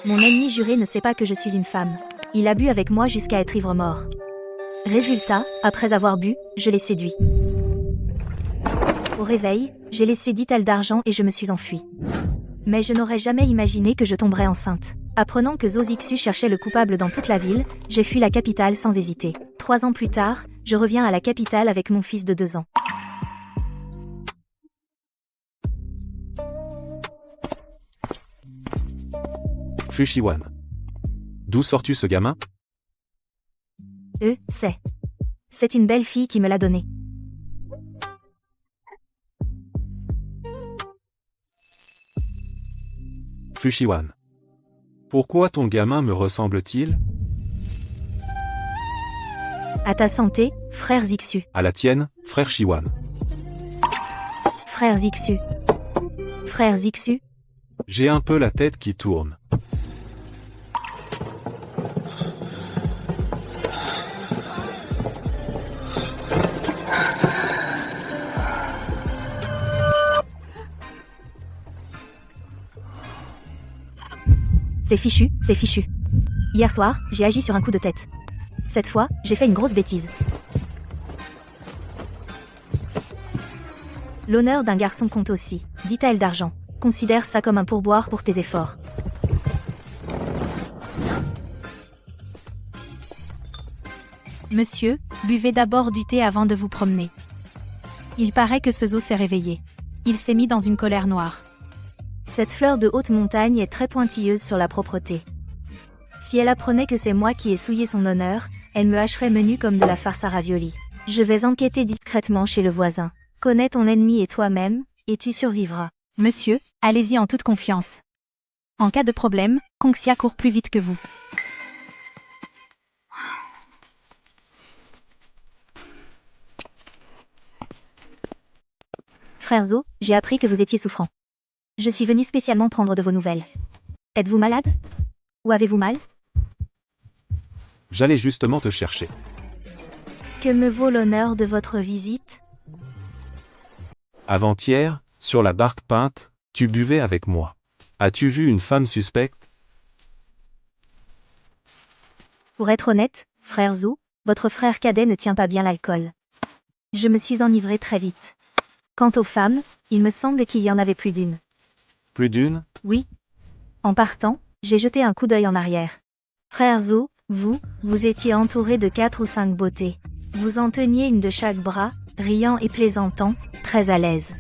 Mon ennemi juré ne sait pas que je suis une femme. Il a bu avec moi jusqu'à être ivre-mort. Résultat, après avoir bu, je l'ai séduit. Au réveil, j'ai laissé 10 talles d'argent et je me suis enfuie. Mais je n'aurais jamais imaginé que je tomberais enceinte. Apprenant que Zhou Zixu cherchait le coupable dans toute la ville, j'ai fui la capitale sans hésiter. 3 ans plus tard, je reviens à la capitale avec mon fils de 2 ans. Fu Shiwan. D'où sors-tu ce gamin? C'est une belle fille qui me l'a donné. Fu Shiwan. Pourquoi ton gamin me ressemble-t-il? À ta santé, frère Zixu. À la tienne, frère Shiwan. Frère Zixu. Frère Zixu. J'ai un peu la tête qui tourne. C'est fichu, c'est fichu. Hier soir, j'ai agi sur un coup de tête. Cette fois, j'ai fait une grosse bêtise. L'honneur d'un garçon compte aussi, dit elle d'argent. Considère ça comme un pourboire pour tes efforts. Monsieur, buvez d'abord du thé avant de vous promener. Il paraît que ce zoo s'est réveillé. Il s'est mis dans une colère noire. Cette fleur de haute montagne est très pointilleuse sur la propreté. Si elle apprenait que c'est moi qui ai souillé son honneur, elle me hacherait menu comme de la farce à ravioli. Je vais enquêter discrètement chez le voisin. Connais ton ennemi et toi-même, et tu survivras. Monsieur, allez-y en toute confiance. En cas de problème, Kongxia court plus vite que vous. Frère Zhou, j'ai appris que vous étiez souffrant. Je suis venu spécialement prendre de vos nouvelles. Êtes-vous malade? Ou avez-vous mal? J'allais justement te chercher. Que me vaut l'honneur de votre visite? Avant-hier, sur la barque peinte, tu buvais avec moi. As-tu vu une femme suspecte? Pour être honnête, frère Zhou, votre frère cadet ne tient pas bien l'alcool. Je me suis enivré très vite. Quant aux femmes, il me semble qu'il y en avait plus d'une. Plus d'une? Oui. En partant, j'ai jeté un coup d'œil en arrière. Frère Zhou, vous étiez entouré de 4 ou 5 beautés. Vous en teniez une de chaque bras, riant et plaisantant, très à l'aise.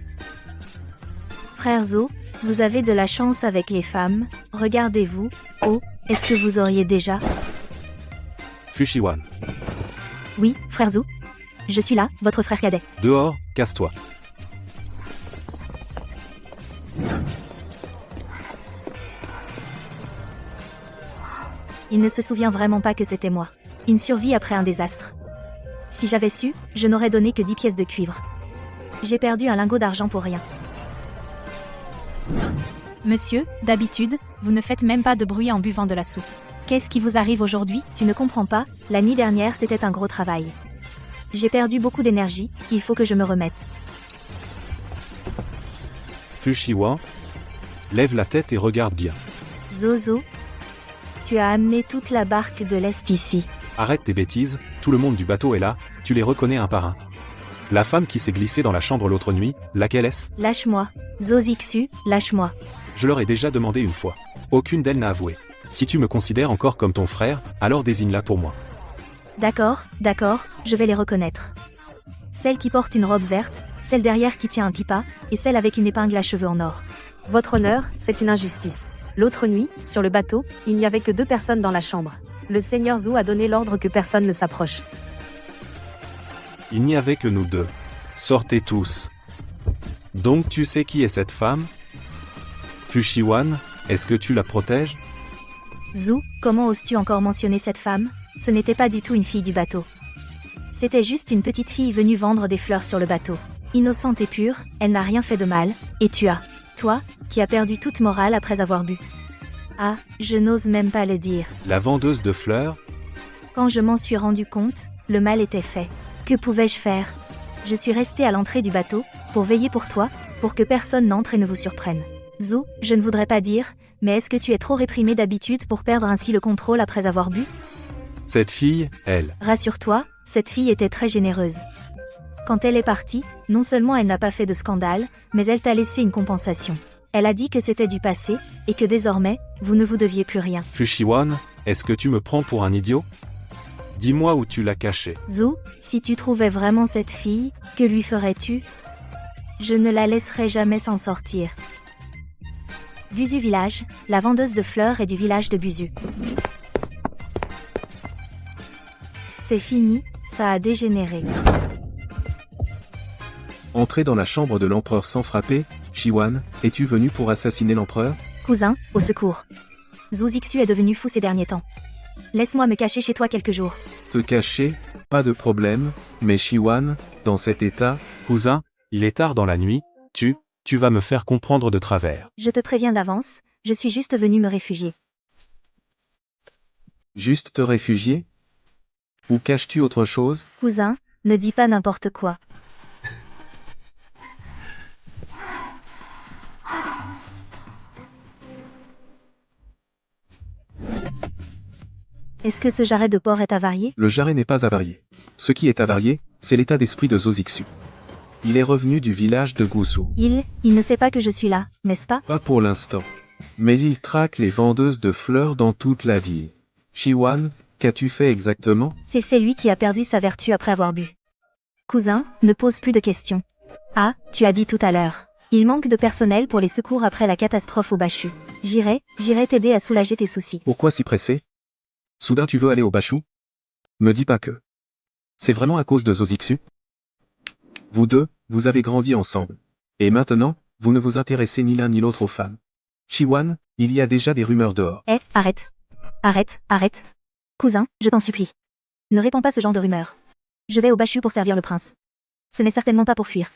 Frère Zhou, vous avez de la chance avec les femmes, regardez-vous, oh, est-ce que vous auriez déjà? Fu Shiwan. Oui, frère Zhou. Je suis là, votre frère cadet. Dehors, casse-toi. Il ne se souvient vraiment pas que c'était moi. Une survie après un désastre. Si j'avais su, je n'aurais donné que 10 pièces de cuivre. J'ai perdu un lingot d'argent pour rien. Monsieur, d'habitude, vous ne faites même pas de bruit en buvant de la soupe. Qu'est-ce qui vous arrive aujourd'hui? Tu ne comprends pas, la nuit dernière c'était un gros travail. J'ai perdu beaucoup d'énergie, il faut que je me remette. Fu Shiwan. Lève la tête et regarde bien. Zozo, tu as amené toute la barque de l'Est ici. Arrête tes bêtises, tout le monde du bateau est là, tu les reconnais un par un. La femme qui s'est glissée dans la chambre l'autre nuit, laquelle est-ce? Lâche-moi, Zhou Zixu, lâche-moi. Je leur ai déjà demandé une fois. Aucune d'elles n'a avoué. Si tu me considères encore comme ton frère, alors désigne-la pour moi. D'accord, je vais les reconnaître. Celle qui porte une robe verte, celle derrière qui tient un pipa, et celle avec une épingle à cheveux en or. Votre honneur, c'est une injustice. L'autre nuit, sur le bateau, il n'y avait que 2 personnes dans la chambre. Le seigneur Zhou a donné l'ordre que personne ne s'approche. Il n'y avait que nous deux. Sortez tous. Donc tu sais qui est cette femme? Fu Shiwan, est-ce que tu la protèges? Zhou, comment oses-tu encore mentionner cette femme? Ce n'était pas du tout une fille du bateau. C'était juste une petite fille venue vendre des fleurs sur le bateau. Innocente et pure, elle n'a rien fait de mal, et toi, qui as perdu toute morale après avoir bu. Ah, je n'ose même pas le dire. La vendeuse de fleurs? Quand je m'en suis rendu compte, le mal était fait. Que pouvais-je faire? Je suis resté à l'entrée du bateau, pour veiller pour toi, pour que personne n'entre et ne vous surprenne. Zou, je ne voudrais pas dire, mais est-ce que tu es trop réprimé d'habitude pour perdre ainsi le contrôle après avoir bu? Cette fille, elle. Rassure-toi, cette fille était très généreuse. Quand elle est partie, non seulement elle n'a pas fait de scandale, mais elle t'a laissé une compensation. Elle a dit que c'était du passé, et que désormais, vous ne vous deviez plus rien. Fushiwan, est-ce que tu me prends pour un idiot? Dis-moi où tu l'as cachée. Zou, si tu trouvais vraiment cette fille, que lui ferais-tu? Je ne la laisserai jamais s'en sortir. Buzu village, la vendeuse de fleurs est du village de Buzu. C'est fini, ça a dégénéré. Entrer dans la chambre de l'empereur sans frapper, Shiwan, es-tu venu pour assassiner l'empereur? Cousin, au secours. Zou Zixu est devenu fou ces derniers temps. Laisse-moi me cacher chez toi quelques jours. Te cacher? Pas de problème, mais Shiwan, dans cet état, Cousin, il est tard dans la nuit, tu vas me faire comprendre de travers. Je te préviens d'avance, je suis juste venu me réfugier. juste te réfugier? Ou caches-tu autre chose? Cousin, ne dis pas n'importe quoi. Est-ce que ce jarret de porc est avarié? Le jarret n'est pas avarié. Ce qui est avarié, c'est l'état d'esprit de Zozixu. Il est revenu du village de Gusu. Il ne sait pas que je suis là, n'est-ce pas? Pas pour l'instant. Mais il traque les vendeuses de fleurs dans toute la ville. Shiwan, qu'as-tu fait exactement? C'est lui qui a perdu sa vertu après avoir bu. Cousin, ne pose plus de questions. Ah, tu as dit tout à l'heure. Il manque de personnel pour les secours après la catastrophe au Bashu. J'irai t'aider à soulager tes soucis. Pourquoi si pressé? Soudain tu veux aller au Bashu? Me dis pas que. C'est vraiment à cause de Zozixu? Vous deux, vous avez grandi ensemble. Et maintenant, vous ne vous intéressez ni l'un ni l'autre aux femmes. Shiwan, il y a déjà des rumeurs dehors. Arrête. Arrête. Cousin, je t'en supplie. Ne répands pas ce genre de rumeurs. Je vais au Bashu pour servir le prince. Ce n'est certainement pas pour fuir.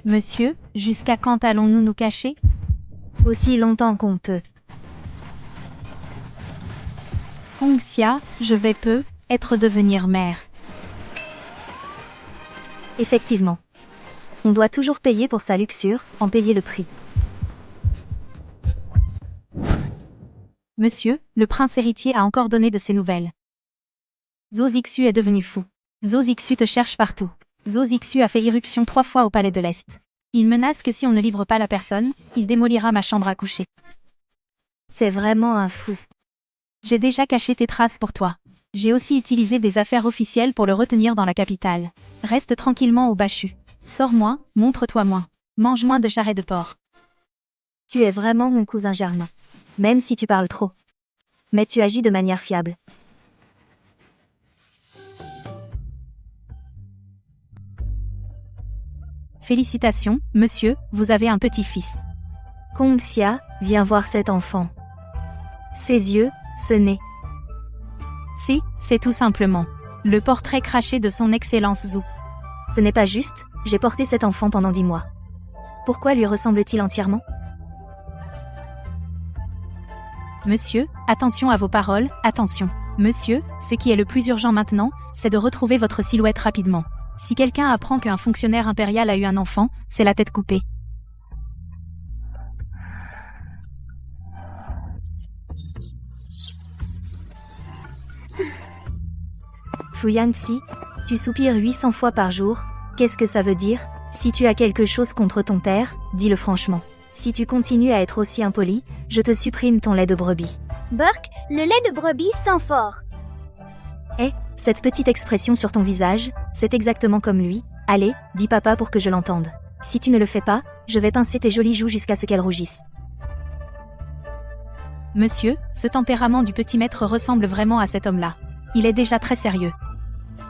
Monsieur, jusqu'à quand allons-nous nous cacher? Aussi longtemps qu'on peut. Hongxia, je vais être devenir mère. Effectivement. On doit toujours payer pour sa luxure, en payer le prix. Monsieur, le prince héritier a encore donné de ses nouvelles. Zozixu est devenu fou. Zozixu te cherche partout. Zozixu a fait irruption 3 fois au palais de l'Est. Il menace que si on ne livre pas la personne, il démolira ma chambre à coucher. C'est vraiment un fou. J'ai déjà caché tes traces pour toi. J'ai aussi utilisé des affaires officielles pour le retenir dans la capitale. Reste tranquillement au Bashu. Sors moins, montre-toi moins. Mange moins de jarrets de porc. Tu es vraiment mon cousin germain. Même si tu parles trop. Mais tu agis de manière fiable. Félicitations, monsieur, vous avez un petit-fils. Hongxia, viens voir cet enfant. Ses yeux, ce nez. C'est tout simplement le portrait craché de son excellence Zou. Ce n'est pas juste, j'ai porté cet enfant pendant 10 mois. Pourquoi lui ressemble-t-il entièrement? Monsieur, attention à vos paroles, attention. Monsieur, ce qui est le plus urgent maintenant, c'est de retrouver votre silhouette rapidement. Si quelqu'un apprend qu'un fonctionnaire impérial a eu un enfant, c'est la tête coupée. Fuyangxi, tu soupires 800 fois par jour, qu'est-ce que ça veut dire? Si tu as quelque chose contre ton père, dis-le franchement. Si tu continues à être aussi impoli, je te supprime ton lait de brebis. Burk, le lait de brebis sent fort. Cette petite expression sur ton visage, c'est exactement comme lui. Allez, dis papa pour que je l'entende. Si tu ne le fais pas, je vais pincer tes jolies joues jusqu'à ce qu'elles rougissent. Monsieur, ce tempérament du petit maître ressemble vraiment à cet homme-là. Il est déjà très sérieux.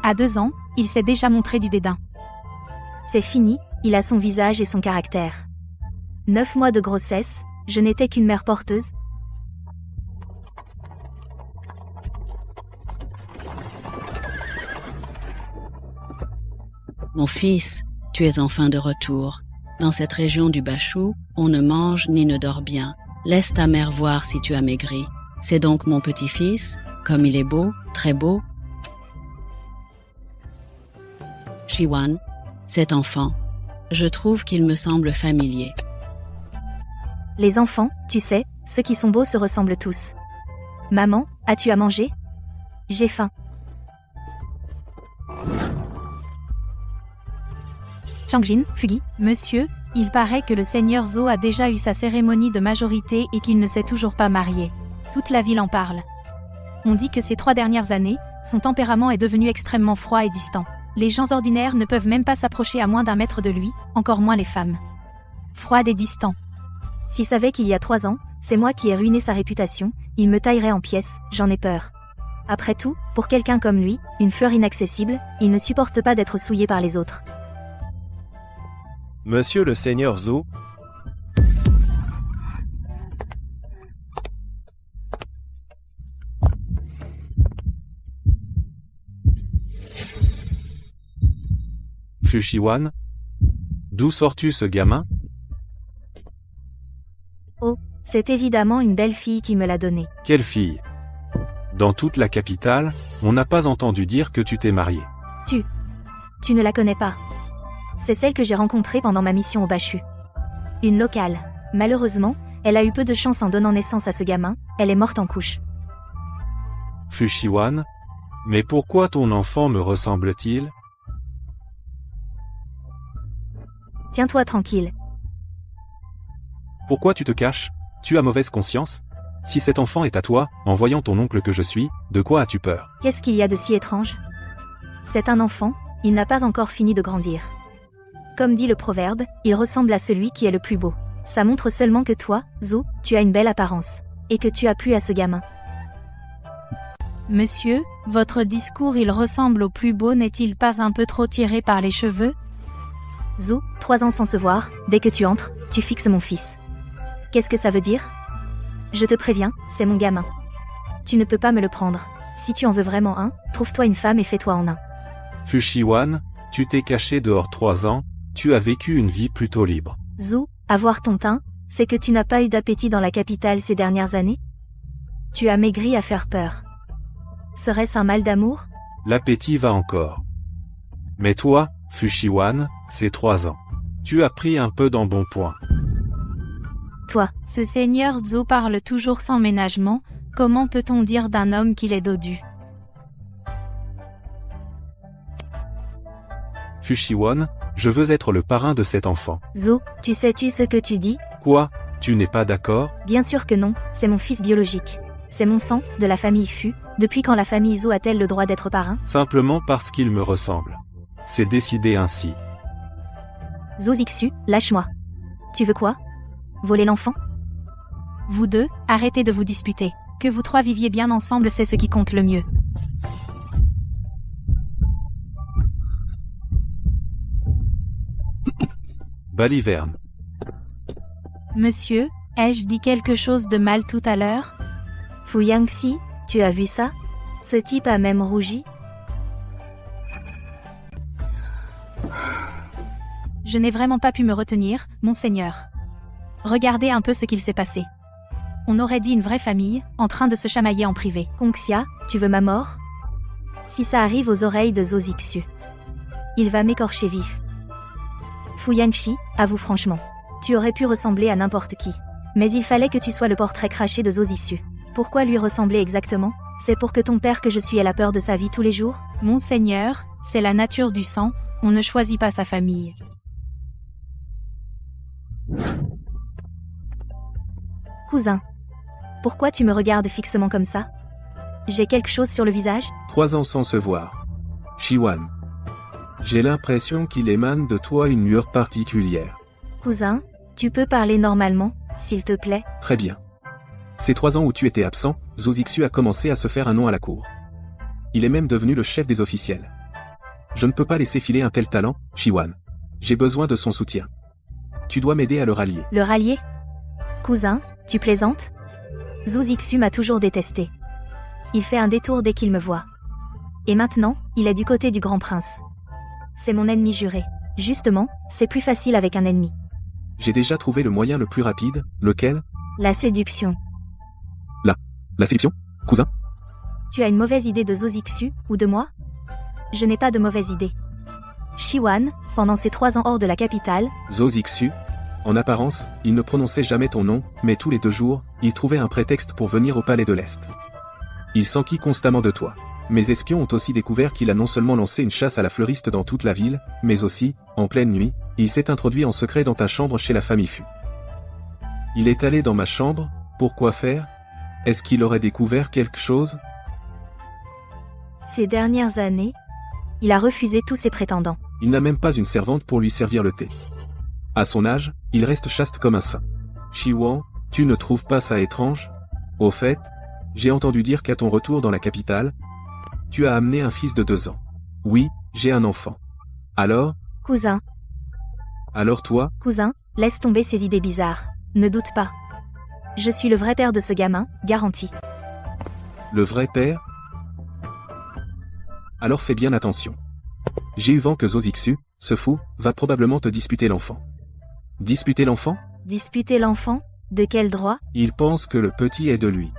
À 2 ans, il s'est déjà montré du dédain. C'est fini, il a son visage et son caractère. 9 mois de grossesse, je n'étais qu'une mère porteuse. Mon fils, tu es enfin de retour. Dans cette région du Bashu, on ne mange ni ne dort bien. Laisse ta mère voir si tu as maigri. C'est donc mon petit-fils, comme il est beau, très beau. Shiwan, cet enfant. Je trouve qu'il me semble familier. Les enfants, tu sais, ceux qui sont beaux se ressemblent tous. Maman, as-tu à manger? J'ai faim. Changjin, Fugi, monsieur, il paraît que le seigneur Zhou a déjà eu sa cérémonie de majorité et qu'il ne s'est toujours pas marié. Toute la ville en parle. On dit que ces 3 dernières années, son tempérament est devenu extrêmement froid et distant. Les gens ordinaires ne peuvent même pas s'approcher à moins d'1 mètre de lui, encore moins les femmes. Froide et distant. S'il savait qu'il y a 3 ans, c'est moi qui ai ruiné sa réputation, il me taillerait en pièces, j'en ai peur. Après tout, pour quelqu'un comme lui, une fleur inaccessible, il ne supporte pas d'être souillé par les autres. Monsieur le seigneur Zhou, Fuxiwan? D'où sors-tu ce gamin? Oh, c'est évidemment une belle fille qui me l'a donné. Quelle fille? Dans toute la capitale, on n'a pas entendu dire que tu t'es marié. Tu ne la connais pas. C'est celle que j'ai rencontrée pendant ma mission au Bashu. Une locale. Malheureusement, elle a eu peu de chance en donnant naissance à ce gamin, elle est morte en couche. Fuxiwan? Mais pourquoi ton enfant me ressemble-t-il? Tiens-toi tranquille. Pourquoi tu te caches? Tu as mauvaise conscience? Si cet enfant est à toi, en voyant ton oncle que je suis, de quoi as-tu peur? Qu'est-ce qu'il y a de si étrange? C'est un enfant, il n'a pas encore fini de grandir. Comme dit le proverbe, il ressemble à celui qui est le plus beau. Ça montre seulement que toi, Zhou, tu as une belle apparence. Et que tu as plu à ce gamin. Monsieur, votre discours il ressemble au plus beau n'est-il pas un peu trop tiré par les cheveux? Zhou, 3 ans sans se voir, dès que tu entres, tu fixes mon fils. Qu'est-ce que ça veut dire? Je te préviens, c'est mon gamin. Tu ne peux pas me le prendre. Si tu en veux vraiment un, trouve-toi une femme et fais-toi en un. Fuxiwan, tu t'es caché dehors 3 ans, tu as vécu une vie plutôt libre. Zhou, avoir ton teint, c'est que tu n'as pas eu d'appétit dans la capitale ces dernières années? Tu as maigri à faire peur. Serait-ce un mal d'amour? L'appétit va encore. Mais toi, Fuxiwan, c'est 3 ans. Tu as pris un peu d'embonpoint. Toi, Ce seigneur Zhou parle toujours sans ménagement, comment peut-on dire d'un homme qu'il est dodu? Fuxiwan, je veux être le parrain de cet enfant. Zhou, tu sais-tu ce que tu dis? Quoi? Tu n'es pas d'accord? Bien sûr que non, c'est mon fils biologique. C'est mon sang, de la famille Fu. Depuis quand la famille Zhou a-t-elle le droit d'être parrain? Simplement parce qu'il me ressemble. C'est décidé ainsi. Zhou Zixu, lâche-moi. Tu veux quoi? Voler l'enfant? Vous deux, arrêtez de vous disputer. Que vous 3 viviez bien ensemble c'est ce qui compte le mieux. Baliverne. Monsieur, ai-je dit quelque chose de mal tout à l'heure? Fu Yangxi, tu as vu ça? Ce type a même rougi. Je n'ai vraiment pas pu me retenir, monseigneur. Regardez un peu ce qu'il s'est passé. On aurait dit une vraie famille, en train de se chamailler en privé. Kongxia, tu veux ma mort? Si ça arrive aux oreilles de Zhou Zixu, il va m'écorcher vif. Fu Yangxi, avoue franchement. Tu aurais pu ressembler à n'importe qui. Mais il fallait que tu sois le portrait craché de Zhou Zixu. Pourquoi lui ressembler exactement? C'est pour que ton père que je suis ait la peur de sa vie tous les jours? Monseigneur, c'est la nature du sang, on ne choisit pas sa famille. Cousin. Pourquoi tu me regardes fixement comme ça? J'ai quelque chose sur le visage? 3 ans sans se voir. Shiwan. J'ai l'impression qu'il émane de toi une lueur particulière. Cousin, tu peux parler normalement, s'il te plaît? Très bien. Ces 3 ans où tu étais absent, Zhou Zixu a commencé à se faire un nom à la cour. Il est même devenu le chef des officiels. Je ne peux pas laisser filer un tel talent, Shiwan. J'ai besoin de son soutien. Tu dois m'aider à le rallier. Le rallier? Cousin, tu plaisantes? Zhou Zixu m'a toujours détesté. Il fait un détour dès qu'il me voit. Et maintenant, il est du côté du grand prince. C'est mon ennemi juré. Justement, c'est plus facile avec un ennemi. J'ai déjà trouvé le moyen le plus rapide, lequel? La séduction. La séduction, cousin? Tu as une mauvaise idée de Zhou Zixu, ou de moi? Je n'ai pas de mauvaise idée. Shiwan, pendant ses 3 ans hors de la capitale, Zo Zixu. En apparence, il ne prononçait jamais ton nom, mais tous les 2 jours, il trouvait un prétexte pour venir au palais de l'Est. Il s'enquit constamment de toi. Mes espions ont aussi découvert qu'il a non seulement lancé une chasse à la fleuriste dans toute la ville, mais aussi, en pleine nuit, il s'est introduit en secret dans ta chambre chez la famille Fu. Il est allé dans ma chambre, pour quoi faire? Est-ce qu'il aurait découvert quelque chose? ces dernières années, il a refusé tous ses prétendants. Il n'a même pas une servante pour lui servir le thé. À son âge, il reste chaste comme un saint. Shiwan, tu ne trouves pas ça étrange? Au fait, j'ai entendu dire qu'à ton retour dans la capitale, tu as amené un fils de 2 ans. Oui, j'ai un enfant. Alors Cousin, toi, laisse tomber ces idées bizarres. Ne doute pas. Je suis le vrai père de ce gamin, garanti. le vrai père? Alors fais bien attention. J'ai eu vent que Zo Zixu, ce fou, va probablement te disputer l'enfant. Disputer l'enfant? Disputer l'enfant? De quel droit? Il pense que le petit est de lui.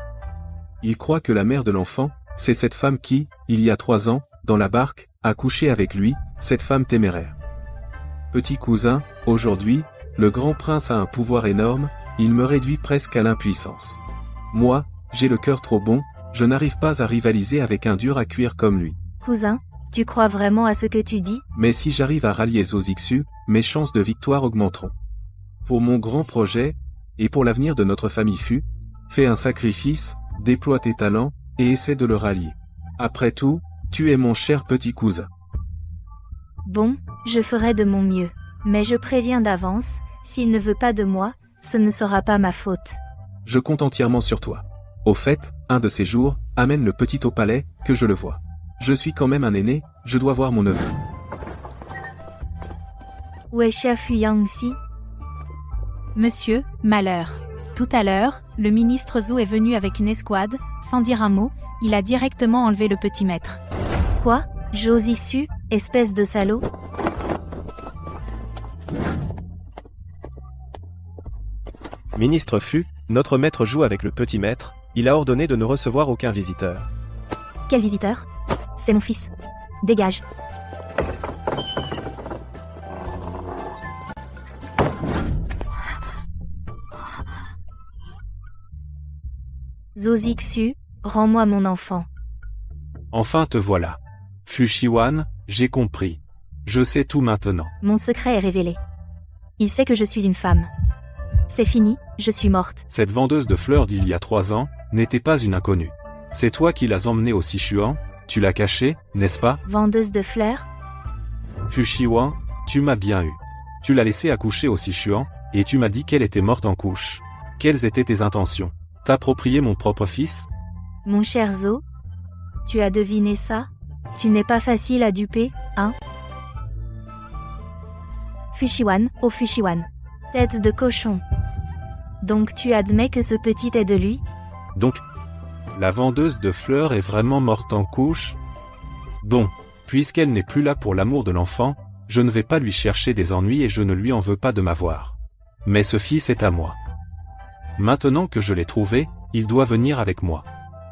Il croit que la mère de l'enfant, c'est cette femme qui, il y a 3 ans, dans la barque, a couché avec lui, cette femme téméraire. Petit cousin, aujourd'hui, le grand prince a un pouvoir énorme, il me réduit presque à l'impuissance. Moi, j'ai le cœur trop bon, je n'arrive pas à rivaliser avec un dur à cuire comme lui. Cousin, tu crois vraiment à ce que tu dis? Mais si j'arrive à rallier Zo Zixu, mes chances de victoire augmenteront. Pour mon grand projet, et pour l'avenir de notre famille Fu, fais un sacrifice, déploie tes talents, et essaie de le rallier. Après tout, tu es mon cher petit cousin. Bon, je ferai de mon mieux. Mais je préviens d'avance, s'il ne veut pas de moi, ce ne sera pas ma faute. Je compte entièrement sur toi. Au fait, un de ces jours, amène le petit au palais, que je le vois. Je suis quand même un aîné, je dois voir mon neveu. Où est Xia Fuyangxi? Monsieur, malheur. Tout à l'heure, le ministre Zhou est venu avec une escouade, sans dire un mot, il a directement enlevé le petit maître. Quoi? Zo Zixu, espèce de salaud? Ministre Fu, notre maître joue avec le petit maître, il a ordonné de ne recevoir aucun visiteur. Quel visiteur? C'est mon fils. Dégage. Zo Zixu, rends-moi mon enfant. Enfin te voilà. Fu Shiwan, j'ai compris. Je sais tout maintenant. Mon secret est révélé. Il sait que je suis une femme. C'est fini, je suis morte. Cette vendeuse de fleurs d'il y a 3 ans, n'était pas une inconnue. C'est toi qui l'as emmenée au Sichuan, tu l'as cachée, n'est-ce pas? Vendeuse de fleurs? Fu Shiwan, tu m'as bien eu. Tu l'as laissée accoucher au Sichuan, et tu m'as dit qu'elle était morte en couche. Quelles étaient tes intentions? T'approprier mon propre fils? Mon cher Zo, tu as deviné ça? Tu n'es pas facile à duper, hein? Fushiwan, oh Fushiwan. Tête de cochon. Donc tu admets que ce petit est de lui? Donc, la vendeuse de fleurs est vraiment morte en couche? Bon, puisqu'elle n'est plus là pour l'amour de l'enfant, je ne vais pas lui chercher des ennuis et je ne lui en veux pas de m'avoir. Mais ce fils est à moi. Maintenant que je l'ai trouvé, il doit venir avec moi.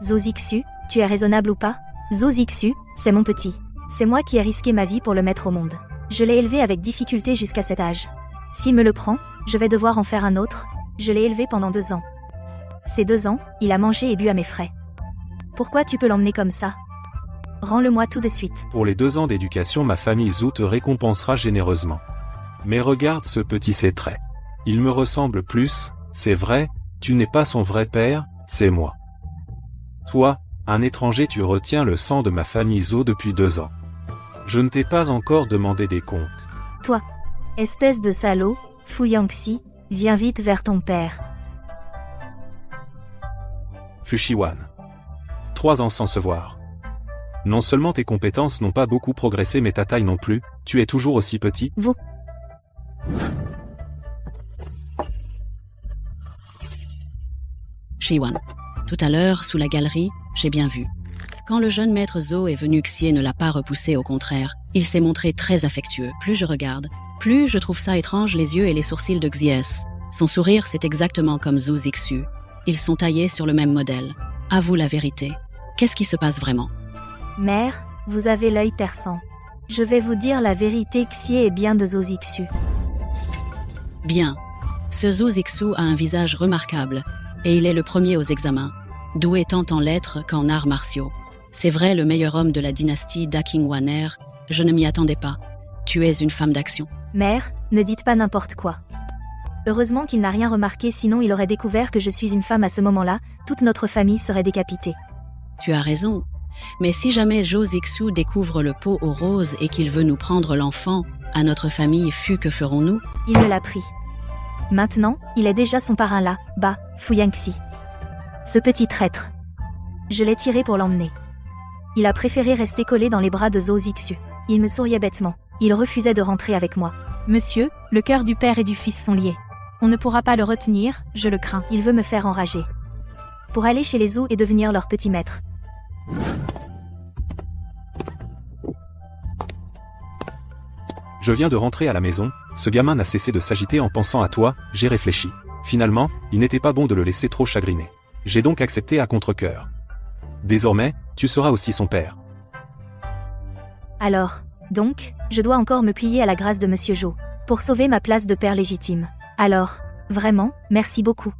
Zo Zixu, tu es raisonnable ou pas? Zo Zixu, c'est mon petit. C'est moi qui ai risqué ma vie pour le mettre au monde. Je l'ai élevé avec difficulté jusqu'à cet âge. S'il me le prend, je vais devoir en faire un autre. Je l'ai élevé pendant 2 ans. Ces 2 ans, il a mangé et bu à mes frais. Pourquoi tu peux l'emmener comme ça? Rends-le-moi tout de suite. Pour les 2 ans d'éducation, ma famille Zhou te récompensera généreusement. Mais regarde ce petit traits. Il me ressemble plus, c'est vrai, tu n'es pas son vrai père, c'est moi. Toi, un étranger, tu retiens le sang de ma famille Zhou depuis 2 ans. Je ne t'ai pas encore demandé des comptes. Toi, espèce de salaud, Fuyangxi, viens vite vers ton père. Fushiwan. 3 ans sans se voir. Non seulement tes compétences n'ont pas beaucoup progressé mais ta taille non plus, tu es toujours aussi petit. Vous. Shiwan. Tout à l'heure, sous la galerie, j'ai bien vu. Quand le jeune maître Zo est venu, Xie ne l'a pas repoussé, au contraire. Il s'est montré très affectueux. Plus je regarde, plus je trouve ça étrange, les yeux et les sourcils de Xies. Son sourire, c'est exactement comme Zo Zixu. Ils sont taillés sur le même modèle. Avoue la vérité. Qu'est-ce qui se passe vraiment? Mère, vous avez l'œil perçant. Je vais vous dire la vérité, Xie est bien de Zozixu. Bien. Ce Zhou Zixu a un visage remarquable, et il est le premier aux examens, doué tant en lettres qu'en arts martiaux. C'est vrai, le meilleur homme de la dynastie d'Aqingwaner, je ne m'y attendais pas. Tu es une femme d'action. Mère, ne dites pas n'importe quoi. Heureusement qu'il n'a rien remarqué, sinon il aurait découvert que je suis une femme à ce moment-là, toute notre famille serait décapitée. Tu as raison. Mais si jamais Zhou Zixu découvre le pot aux roses et qu'il veut nous prendre l'enfant, à notre famille Fu, que ferons-nous? Il me l'a pris. Maintenant, il est déjà son parrain là, bas, Fu Yangxi. Ce petit traître. Je l'ai tiré pour l'emmener. Il a préféré rester collé dans les bras de Zhou Zixu. Il me souriait bêtement. Il refusait de rentrer avec moi. Monsieur, le cœur du père et du fils sont liés. On ne pourra pas le retenir, je le crains. Il veut me faire enrager. Pour aller chez les Zhou et devenir leur petit maître. Je viens de rentrer à la maison, ce gamin n'a cessé de s'agiter en pensant à toi, j'ai réfléchi. Finalement, il n'était pas bon de le laisser trop chagriner. J'ai donc accepté à contre-cœur. Désormais, tu seras aussi son père. Alors, donc, je dois encore me plier à la grâce de Monsieur Zhou, pour sauver ma place de père légitime. Alors, vraiment, merci beaucoup.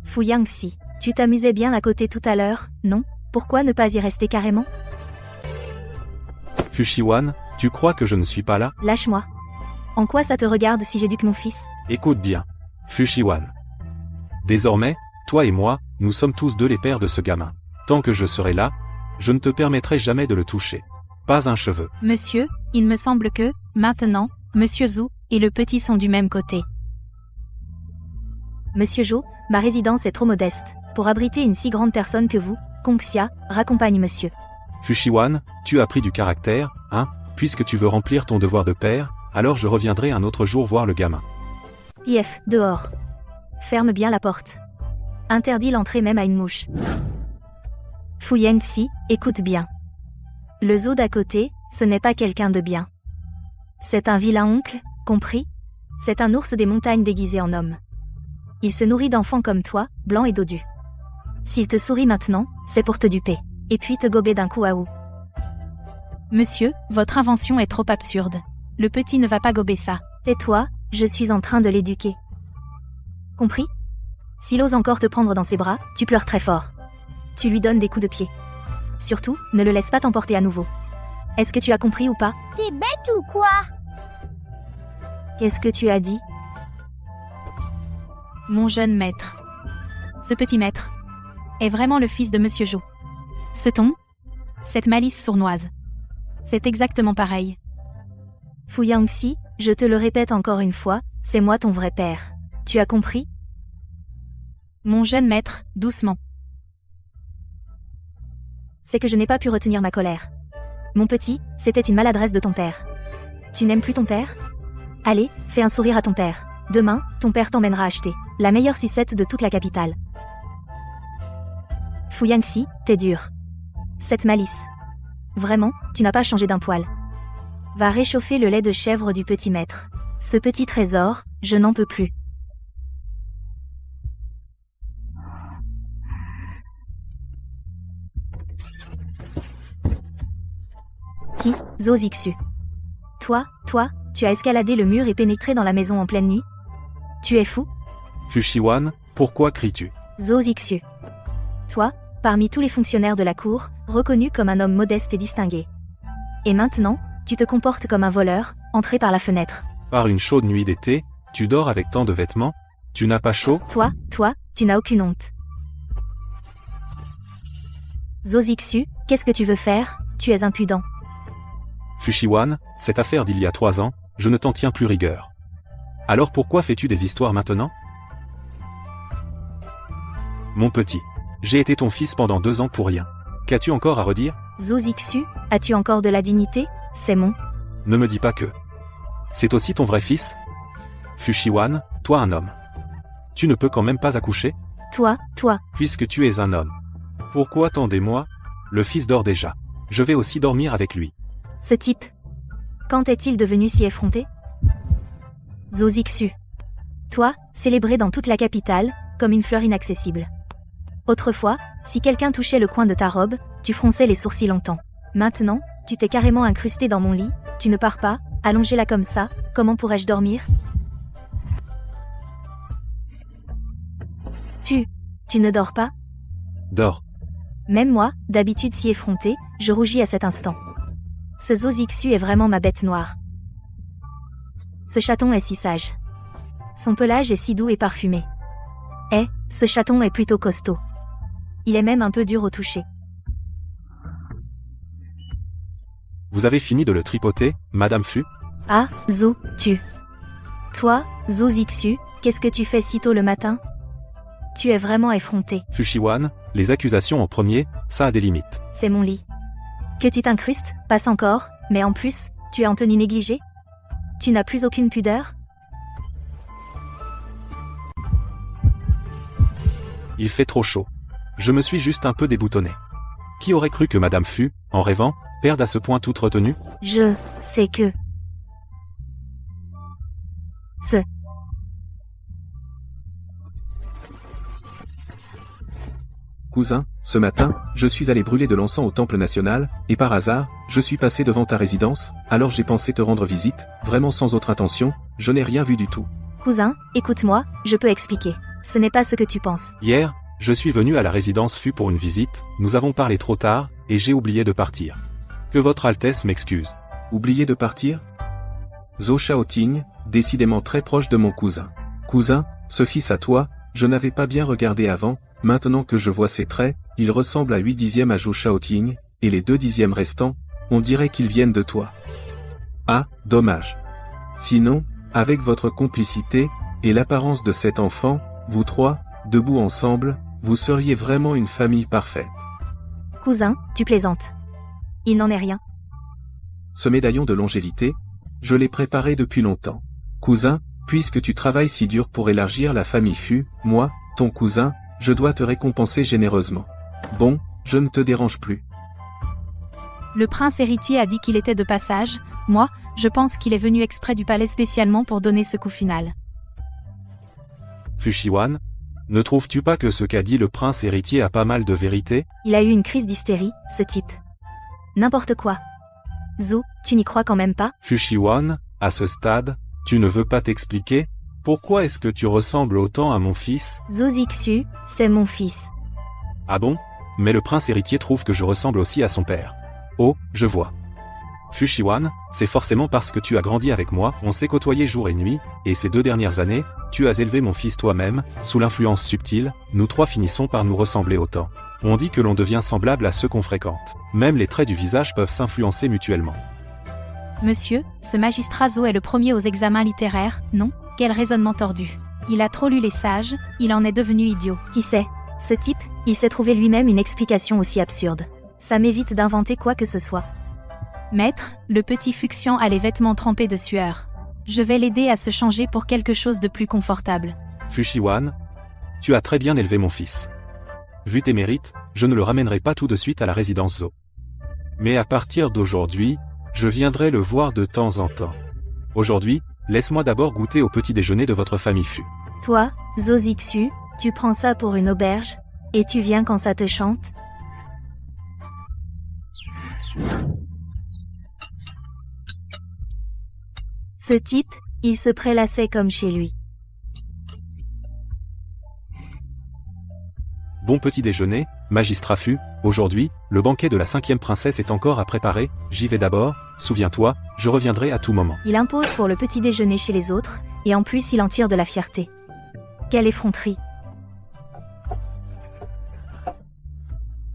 Fu Yangxi, tu t'amusais bien à côté tout à l'heure, non? Pourquoi ne pas y rester carrément? Fuxiwan, tu crois que je ne suis pas là? Lâche-moi. En quoi ça te regarde si j'éduque mon fils? Écoute bien. Fuxiwan. Désormais, toi et moi, nous sommes tous deux les pères de ce gamin. Tant que je serai là, je ne te permettrai jamais de le toucher. Pas un cheveu. Monsieur, il me semble que, maintenant, Monsieur Zhou et le petit sont du même côté. Monsieur Zhou, ma résidence est trop modeste pour abriter une si grande personne que vous. Kongxia, raccompagne monsieur. Fuxiwan, tu as pris du caractère, hein? Puisque tu veux remplir ton devoir de père, alors je reviendrai un autre jour voir le gamin. IF, dehors. Ferme bien la porte. Interdis l'entrée même à une mouche. Fu Yangxi, écoute bien. Le Zhou d'à côté, ce n'est pas quelqu'un de bien. C'est un vilain oncle, compris? C'est un ours des montagnes déguisé en homme. Il se nourrit d'enfants comme toi, blancs et dodus. S'il te sourit maintenant, c'est pour te duper. Et puis te gober d'un coup à ou. Monsieur, votre invention est trop absurde. Le petit ne va pas gober ça. Tais-toi, je suis en train de l'éduquer. Compris? S'il ose encore te prendre dans ses bras, tu pleures très fort. Tu lui donnes des coups de pied. Surtout, ne le laisse pas t'emporter à nouveau. Est-ce que tu as compris ou pas? T'es bête ou quoi? Qu'est-ce que tu as dit? Mon jeune maître. Ce petit maître est vraiment le fils de Monsieur Zhou. Ce ton, cette malice sournoise, c'est exactement pareil. Fu Yangxi, je te le répète encore une fois, c'est moi ton vrai père. Tu as compris? Mon jeune maître, doucement. C'est que je n'ai pas pu retenir ma colère. Mon petit, c'était une maladresse de ton père. Tu n'aimes plus ton père? Allez, fais un sourire à ton père. Demain, ton père t'emmènera acheter la meilleure sucette de toute la capitale. Fu Yangxi, t'es dur. Cette malice. Vraiment, tu n'as pas changé d'un poil. Va réchauffer le lait de chèvre du petit maître. Ce petit trésor, je n'en peux plus. Qui? Zhou Zixu. Toi, tu as escaladé le mur et pénétré dans la maison en pleine nuit? Tu es fou? Fuxiwan, pourquoi cries-tu? Zhou Zixu. Toi, parmi tous les fonctionnaires de la cour, reconnu comme un homme modeste et distingué. Et maintenant, tu te comportes comme un voleur, entré par la fenêtre. Par une chaude nuit d'été, tu dors avec tant de vêtements? Tu n'as pas chaud? Toi, tu n'as aucune honte. Zhou Zixu, qu'est-ce que tu veux faire? Tu es impudent. Fuxiwan, cette affaire d'il y a 3 ans, je ne t'en tiens plus rigueur. Alors pourquoi fais-tu des histoires maintenant? Mon petit, j'ai été ton fils pendant 2 ans pour rien. Qu'as-tu encore à redire? Zhou Zixu, as-tu encore de la dignité? C'est mon. Ne me dis pas que. C'est aussi ton vrai fils? Fuxiwan, toi un homme. Tu ne peux quand même pas accoucher? Toi. Puisque tu es un homme. Pourquoi tendez-moi? Le fils dort déjà. Je vais aussi dormir avec lui. Ce type. Quand est-il devenu si effronté? Zhou Zixu. Toi, célébré dans toute la capitale, comme une fleur inaccessible. Autrefois, si quelqu'un touchait le coin de ta robe, tu fronçais les sourcils longtemps. Maintenant, Tu t'es carrément incrusté dans mon lit, tu ne pars pas, allongé là comme ça, comment pourrais-je dormir? Tu ne dors pas? Dors. Même moi, d'habitude si effrontée, je rougis à cet instant. Ce Zozixu est vraiment ma bête noire. Ce chaton est si sage. Son pelage est si doux et parfumé. Ce chaton est plutôt costaud. Il est même un peu dur au toucher. Vous avez fini de le tripoter, Madame Fu? Ah, Zo, tu. Toi, Zozixu, qu'est-ce que tu fais si tôt le matin? Tu es vraiment effronté. Fushiwan, les accusations en premier, ça a des limites. C'est mon lit. Que tu t'incrustes, passe encore, mais en plus, tu es en tenue négligée? Tu n'as plus aucune pudeur? Il fait trop chaud. Je me suis juste un peu déboutonné. Qui aurait cru que Madame Fu, en rêvant, perde à ce point toute retenue? Je sais que... Cousin, ce matin, je suis allé brûler de l'encens au Temple National, et par hasard, je suis passé devant ta résidence, alors j'ai pensé te rendre visite, vraiment sans autre intention, je n'ai rien vu du tout. Cousin, écoute-moi, je peux expliquer. Ce n'est pas ce que tu penses. Hier, je suis venu à la résidence Fu pour une visite, nous avons parlé trop tard, et j'ai oublié de partir. Que votre Altesse m'excuse. Oublié de partir? Zhou Shaoting, décidément très proche de mon cousin. Cousin, ce fils à toi, je n'avais pas bien regardé avant, maintenant que je vois ses traits, il ressemble à 8/10 à Zhou Shaoting, et les 2/10 restants, on dirait qu'ils viennent de toi. Ah, dommage. Sinon, avec votre complicité, et l'apparence de cet enfant, vous trois, debout ensemble, vous seriez vraiment une famille parfaite. Cousin, tu plaisantes. Il n'en est rien. Ce médaillon de longévité, je l'ai préparé depuis longtemps. Cousin, puisque tu travailles si dur pour élargir la famille Fu, moi, ton cousin, je dois te récompenser généreusement. Bon, je ne te dérange plus. Le prince héritier a dit qu'il était de passage, moi, je pense qu'il est venu exprès du palais spécialement pour donner ce coup final. Fushiwan, ne trouves-tu pas que ce qu'a dit le prince héritier a pas mal de vérité? Il a eu une crise d'hystérie, ce type. N'importe quoi. Zo, tu n'y crois quand même pas? Fushiwan, à ce stade, tu ne veux pas t'expliquer? Pourquoi est-ce que tu ressembles autant à mon fils? Zozixu, c'est mon fils. Ah bon? Mais le prince héritier trouve que je ressemble aussi à son père. Oh, je vois. Fushiwan, c'est forcément parce que tu as grandi avec moi, on s'est côtoyé jour et nuit, et ces 2 dernières années, tu as élevé mon fils toi-même, sous l'influence subtile, nous trois finissons par nous ressembler autant. On dit que l'on devient semblable à ceux qu'on fréquente. Même les traits du visage peuvent s'influencer mutuellement. Monsieur, ce magistrat Zo est le premier aux examens littéraires, non? Quel raisonnement tordu. Il a trop lu les sages, il en est devenu idiot. Qui sait? Ce type, il s'est trouvé lui-même une explication aussi absurde. Ça m'évite d'inventer quoi que ce soit. Maître, le petit Fuxian a les vêtements trempés de sueur. Je vais l'aider à se changer pour quelque chose de plus confortable. Fushiwan, tu as très bien élevé mon fils. Vu tes mérites, je ne le ramènerai pas tout de suite à la résidence Zo. Mais à partir d'aujourd'hui, je viendrai le voir de temps en temps. Aujourd'hui, laisse-moi d'abord goûter au petit déjeuner de votre famille Fu. Toi, Zozixu, tu prends ça pour une auberge? Et tu viens quand ça te chante? Ce type, il se prélassait comme chez lui. Bon petit déjeuner, magistrat Fu, aujourd'hui, le banquet de la 5e princesse est encore à préparer, j'y vais d'abord, souviens-toi, je reviendrai à tout moment. Il impose pour le petit déjeuner chez les autres, et en plus il en tire de la fierté. Quelle effronterie.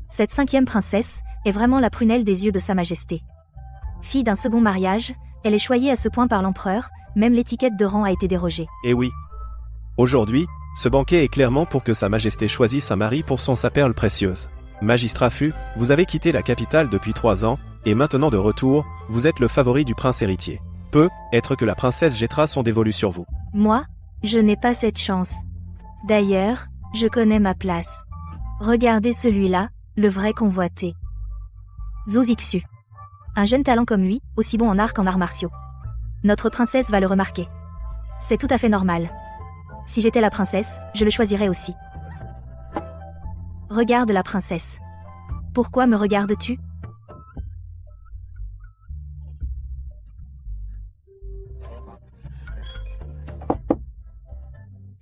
Cette 5e princesse est vraiment la prunelle des yeux de Sa Majesté. Fille d'un second mariage, elle est choyée à ce point par l'empereur, même l'étiquette de rang a été dérogée. Et oui. Aujourd'hui, ce banquet est clairement pour que Sa Majesté choisisse un mari pour sa perle précieuse. Magistrat Fu, vous avez quitté la capitale depuis 3 ans, et maintenant de retour, vous êtes le favori du prince héritier. Peut être que la princesse jettera son dévolu sur vous. Moi, je n'ai pas cette chance. D'ailleurs, je connais ma place. Regardez celui-là, le vrai convoité. Zozixu. Un jeune talent comme lui, aussi bon en art qu'en arts martiaux. Notre princesse va le remarquer. C'est tout à fait normal. Si j'étais la princesse, je le choisirais aussi. Regarde la princesse. Pourquoi me regardes-tu?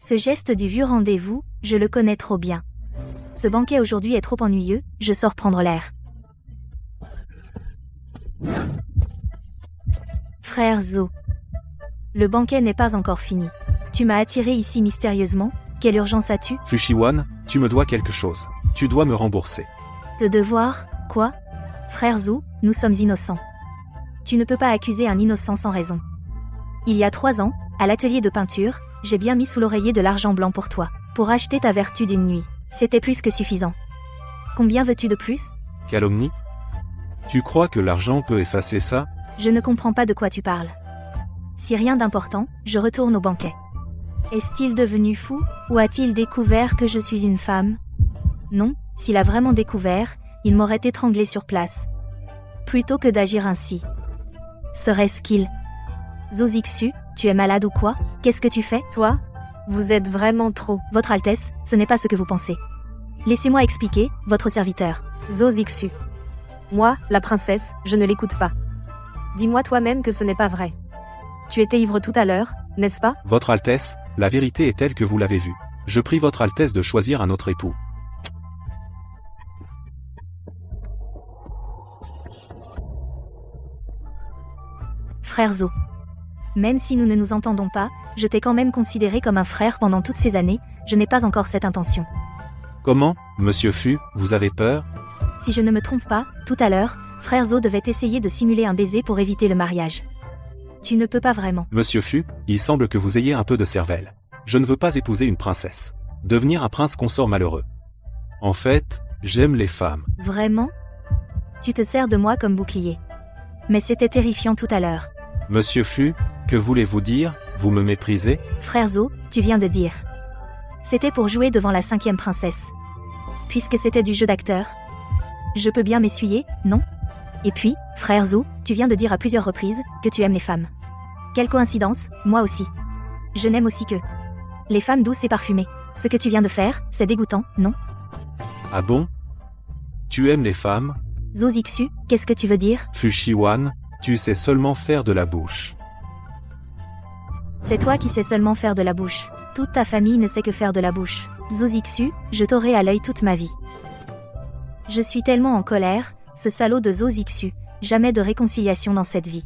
Ce geste du vieux rendez-vous, je le connais trop bien. Ce banquet aujourd'hui est trop ennuyeux, je sors prendre l'air. Frère Zo. Le banquet n'est pas encore fini. Tu m'as attiré ici mystérieusement, quelle urgence as-tu? Fushiwan, tu me dois quelque chose. Tu dois me rembourser. De devoir, quoi? Frère Zo, nous sommes innocents. Tu ne peux pas accuser un innocent sans raison. Il y a 3 ans, à l'atelier de peinture, j'ai bien mis sous l'oreiller de l'argent blanc pour toi, pour acheter ta vertu d'une nuit. C'était plus que suffisant. Combien veux-tu de plus? Calomnie? Tu crois que l'argent peut effacer ça? Je ne comprends pas de quoi tu parles. Si rien d'important, je retourne au banquet. Est-il devenu fou, ou a-t-il découvert que je suis une femme? Non, s'il a vraiment découvert, il m'aurait étranglé sur place. Plutôt que d'agir ainsi. Serait-ce qu'il... Zozixu, tu es malade ou quoi? Qu'est-ce que tu fais? Toi? Vous êtes vraiment trop. Votre Altesse, ce n'est pas ce que vous pensez. Laissez-moi expliquer, votre serviteur. Zozixu. Moi, la princesse, je ne l'écoute pas. Dis-moi toi-même que ce n'est pas vrai. Tu étais ivre tout à l'heure, n'est-ce pas? Votre Altesse, la vérité est telle que vous l'avez vue. Je prie votre Altesse de choisir un autre époux. Frère Zo. Même si nous ne nous entendons pas, je t'ai quand même considéré comme un frère pendant toutes ces années, je n'ai pas encore cette intention. Comment, Monsieur Fu, vous avez peur? Si je ne me trompe pas, tout à l'heure, Frère Zo devait essayer de simuler un baiser pour éviter le mariage. Tu ne peux pas vraiment. Monsieur Fu, il semble que vous ayez un peu de cervelle. Je ne veux pas épouser une princesse. Devenir un prince consort malheureux. En fait, j'aime les femmes. Vraiment? Tu te sers de moi comme bouclier. Mais c'était terrifiant tout à l'heure. Monsieur Fu, que voulez-vous dire? Vous me méprisez? Frère Zo, tu viens de dire. C'était pour jouer devant la 5e princesse. Puisque c'était du jeu d'acteur. Je peux bien m'essuyer, non? Et puis, frère Zo, tu viens de dire à plusieurs reprises que tu aimes les femmes. Quelle coïncidence, moi aussi. Je n'aime aussi que les femmes douces et parfumées. Ce que tu viens de faire, c'est dégoûtant, non? Ah bon? Tu aimes les femmes? Zozixu, qu'est-ce que tu veux dire? Fushiwan, tu sais seulement faire de la bouche. C'est toi qui sais seulement faire de la bouche. Toute ta famille ne sait que faire de la bouche. Zozixu, je t'aurai à l'œil toute ma vie. Je suis tellement en colère, ce salaud de Zozixu. Jamais de réconciliation dans cette vie.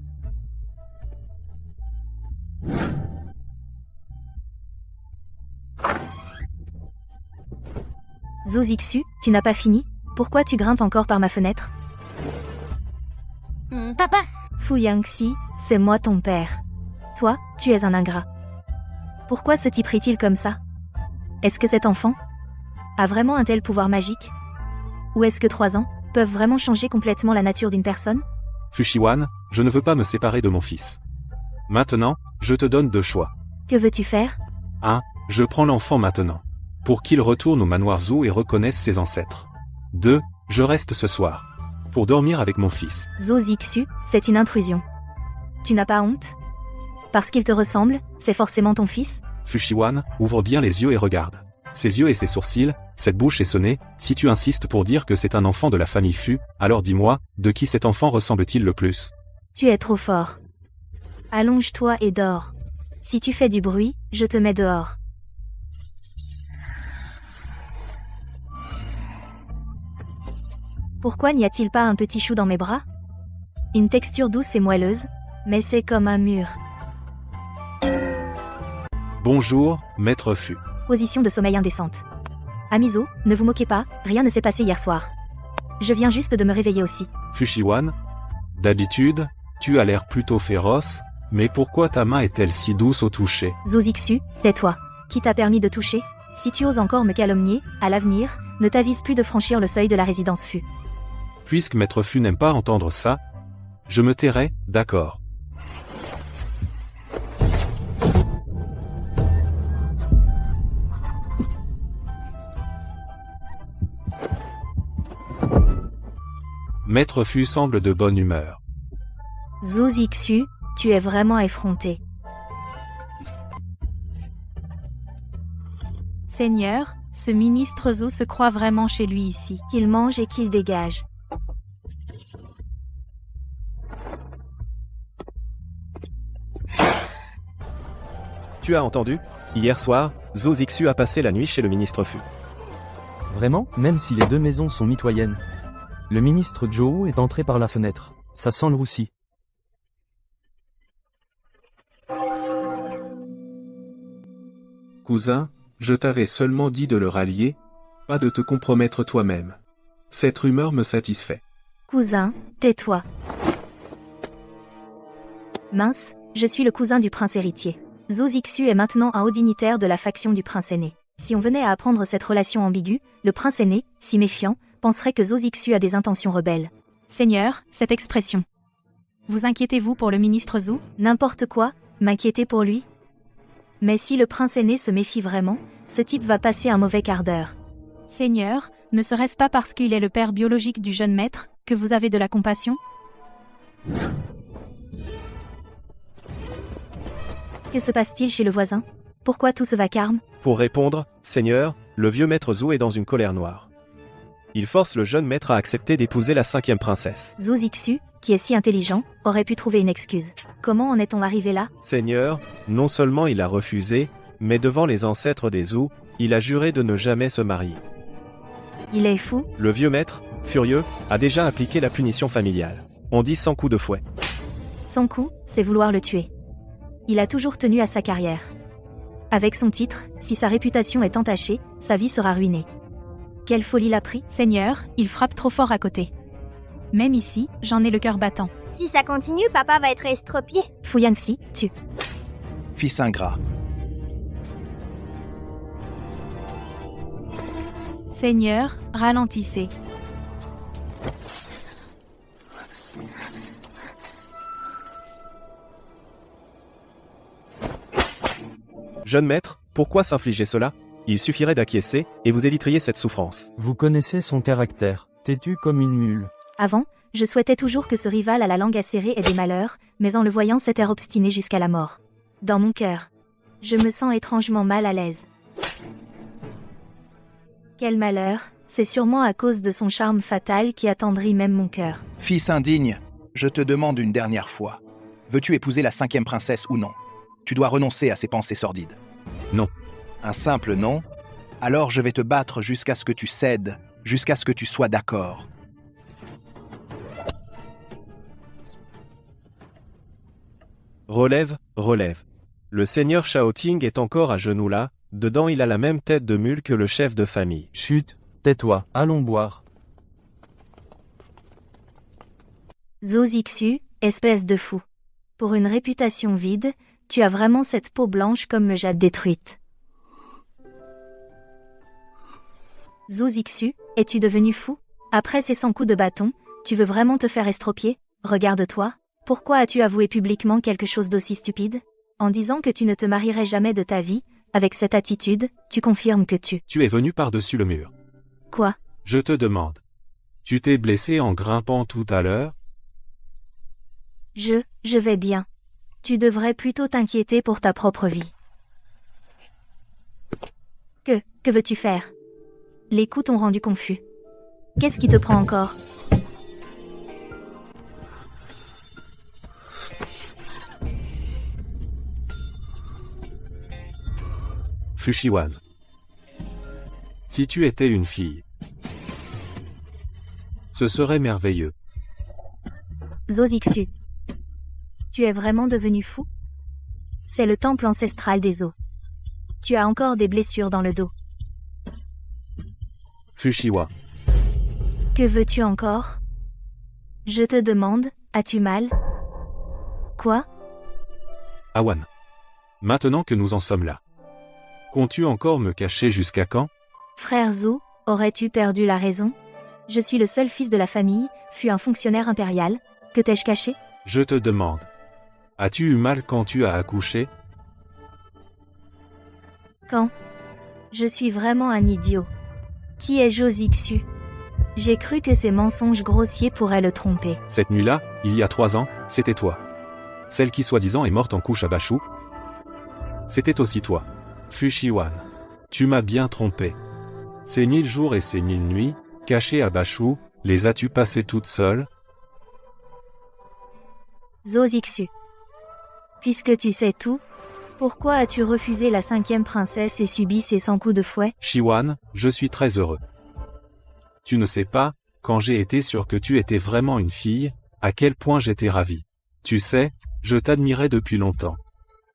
Zozixu, tu n'as pas fini? Pourquoi tu grimpes encore par ma fenêtre? Papa, Fu Yangxi, c'est moi ton père. Toi, tu es un ingrat. Pourquoi se t'y prie-t-il comme ça? Est-ce que cet enfant a vraiment un tel pouvoir magique? Ou est-ce que 3 ans peuvent vraiment changer complètement la nature d'une personne? Fushiwan, je ne veux pas me séparer de mon fils. Maintenant, je te donne 2 choix. Que veux-tu faire? 1. Je prends l'enfant maintenant. Pour qu'il retourne au manoir Zou et reconnaisse ses ancêtres. 2. Je reste ce soir. Pour dormir avec mon fils. Zozixu, c'est une intrusion. Tu n'as pas honte? Parce qu'il te ressemble, c'est forcément ton fils? Fushiwan, ouvre bien les yeux et regarde. Ses yeux et ses sourcils, cette bouche et ce nez, si tu insistes pour dire que c'est un enfant de la famille Fu, alors dis-moi, de qui cet enfant ressemble-t-il le plus? Tu es trop fort. Allonge-toi et dors. Si tu fais du bruit, je te mets dehors. Pourquoi n'y a-t-il pas un petit chou dans mes bras? Une texture douce et moelleuse, mais c'est comme un mur. Bonjour, maître Fu. Position de sommeil indécente. Amizo, ne vous moquez pas, rien ne s'est passé hier soir. Je viens juste de me réveiller aussi. Fushiwan, d'habitude, tu as l'air plutôt féroce, mais pourquoi ta main est-elle si douce au toucher? Zozixu, tais-toi. Qui t'a permis de toucher? Si tu oses encore me calomnier, à l'avenir, ne t'avise plus de franchir le seuil de la résidence Fu. Puisque maître Fu n'aime pas entendre ça, je me tairai, d'accord. Maître Fu semble de bonne humeur. Zozixu, tu es vraiment effronté. Seigneur, ce ministre Zo se croit vraiment chez lui ici. Qu'il mange et qu'il dégage. Tu as entendu? Hier soir, Zhou Zixu a passé la nuit chez le ministre Fu. Vraiment, même si les deux maisons sont mitoyennes. Le ministre Zhou est entré par la fenêtre. Ça sent le roussi. Cousin, je t'avais seulement dit de le rallier, pas de te compromettre toi-même. Cette rumeur me satisfait. Cousin, tais-toi. Mince, je suis le cousin du prince héritier. Zhou Zixu est maintenant un haut dignitaire de la faction du prince aîné. Si on venait à apprendre cette relation ambiguë, le prince aîné, si méfiant, penserait que Zhou Zixu a des intentions rebelles. Seigneur, cette expression. Vous inquiétez-vous pour le ministre Zhou? N'importe quoi, m'inquiéter pour lui? Mais si le prince aîné se méfie vraiment, ce type va passer un mauvais quart d'heure. Seigneur, ne serait-ce pas parce qu'il est le père biologique du jeune maître, que vous avez de la compassion? Que se passe-t-il chez le voisin? Pourquoi tout ce vacarme? Pour répondre, Seigneur, le vieux maître Zhou est dans une colère noire. Il force le jeune maître à accepter d'épouser la 5e princesse. Zhou Zixu, qui est si intelligent, aurait pu trouver une excuse. Comment en est-on arrivé là? Seigneur, non seulement il a refusé, mais devant les ancêtres des Zhou, il a juré de ne jamais se marier. Il est fou? Le vieux maître, furieux, a déjà appliqué la punition familiale. On dit 100 coups de fouet. 100 coups, c'est vouloir le tuer. Il a toujours tenu à sa carrière. Avec son titre, si sa réputation est entachée, sa vie sera ruinée. Quelle folie l'a pris? Seigneur, il frappe trop fort à côté. Même ici, j'en ai le cœur battant. Si ça continue, papa va être estropié. Fu Yangxi, tu. Fils ingrat. Seigneur, ralentissez. Jeune maître, pourquoi s'infliger cela? Il suffirait d'acquiescer, et vous éviteriez cette souffrance. Vous connaissez son caractère, têtu comme une mule. Avant, je souhaitais toujours que ce rival à la langue acérée ait des malheurs, mais en le voyant s'était obstiné jusqu'à la mort. Dans mon cœur, je me sens étrangement mal à l'aise. Quel malheur, c'est sûrement à cause de son charme fatal qui attendrit même mon cœur. Fils indigne, je te demande une dernière fois. Veux-tu épouser la 5e princesse ou non? Tu dois renoncer à ces pensées sordides. Non. Un simple non? Alors je vais te battre jusqu'à ce que tu cèdes, jusqu'à ce que tu sois d'accord. Relève, relève. Le seigneur Shaoting est encore à genoux là, dedans il a la même tête de mule que le chef de famille. Chut, tais-toi, allons boire. Zhou Zixu, espèce de fou. Pour une réputation vide, tu as vraiment cette peau blanche comme le jade détruite. Zhou Zixu, es-tu devenu fou? Après ces 100 coups de bâton, tu veux vraiment te faire estropier? Regarde-toi. Pourquoi as-tu avoué publiquement quelque chose d'aussi stupide? En disant que tu ne te marierais jamais de ta vie, avec cette attitude, tu confirmes que tu... Tu es venu par-dessus le mur. Quoi? Je te demande. Tu t'es blessé en grimpant tout à l'heure? Je vais bien. Tu devrais plutôt t'inquiéter pour ta propre vie. Que veux-tu faire? Les coups t'ont rendu confus. Qu'est-ce qui te prend encore? Fuxiwan. Si tu étais une fille, ce serait merveilleux. Zhou Zixu. Tu es vraiment devenu fou? C'est le temple ancestral des eaux. Tu as encore des blessures dans le dos. Fuxiwa. Que veux-tu encore? Je te demande, as-tu mal? Quoi? Awan. Maintenant que nous en sommes là, comptes-tu encore me cacher jusqu'à quand? Frère Zhou, aurais-tu perdu la raison? Je suis le seul fils de la famille, fus un fonctionnaire impérial. Que t'ai-je caché? Je te demande. As-tu eu mal quand tu as accouché? Quand? Je suis vraiment un idiot. Qui est Zhou Zixu? J'ai cru que ces mensonges grossiers pourraient le tromper. Cette nuit-là, il y a 3 ans, c'était toi. Celle qui soi-disant est morte en couche à Bashu. C'était aussi toi. Fuxiwan. Tu m'as bien trompé. Ces 1000 jours et ces 1000 nuits, cachés à Bashu, les as-tu passés toutes seules? Zhou Zixu. Puisque tu sais tout, Pourquoi as-tu refusé la 5e princesse et subi ces 100 coups de fouet? Shiwan, je suis très heureux. Tu ne sais pas, quand j'ai été sûr que tu étais vraiment une fille, à quel point j'étais ravi. Tu sais, je t'admirais depuis longtemps.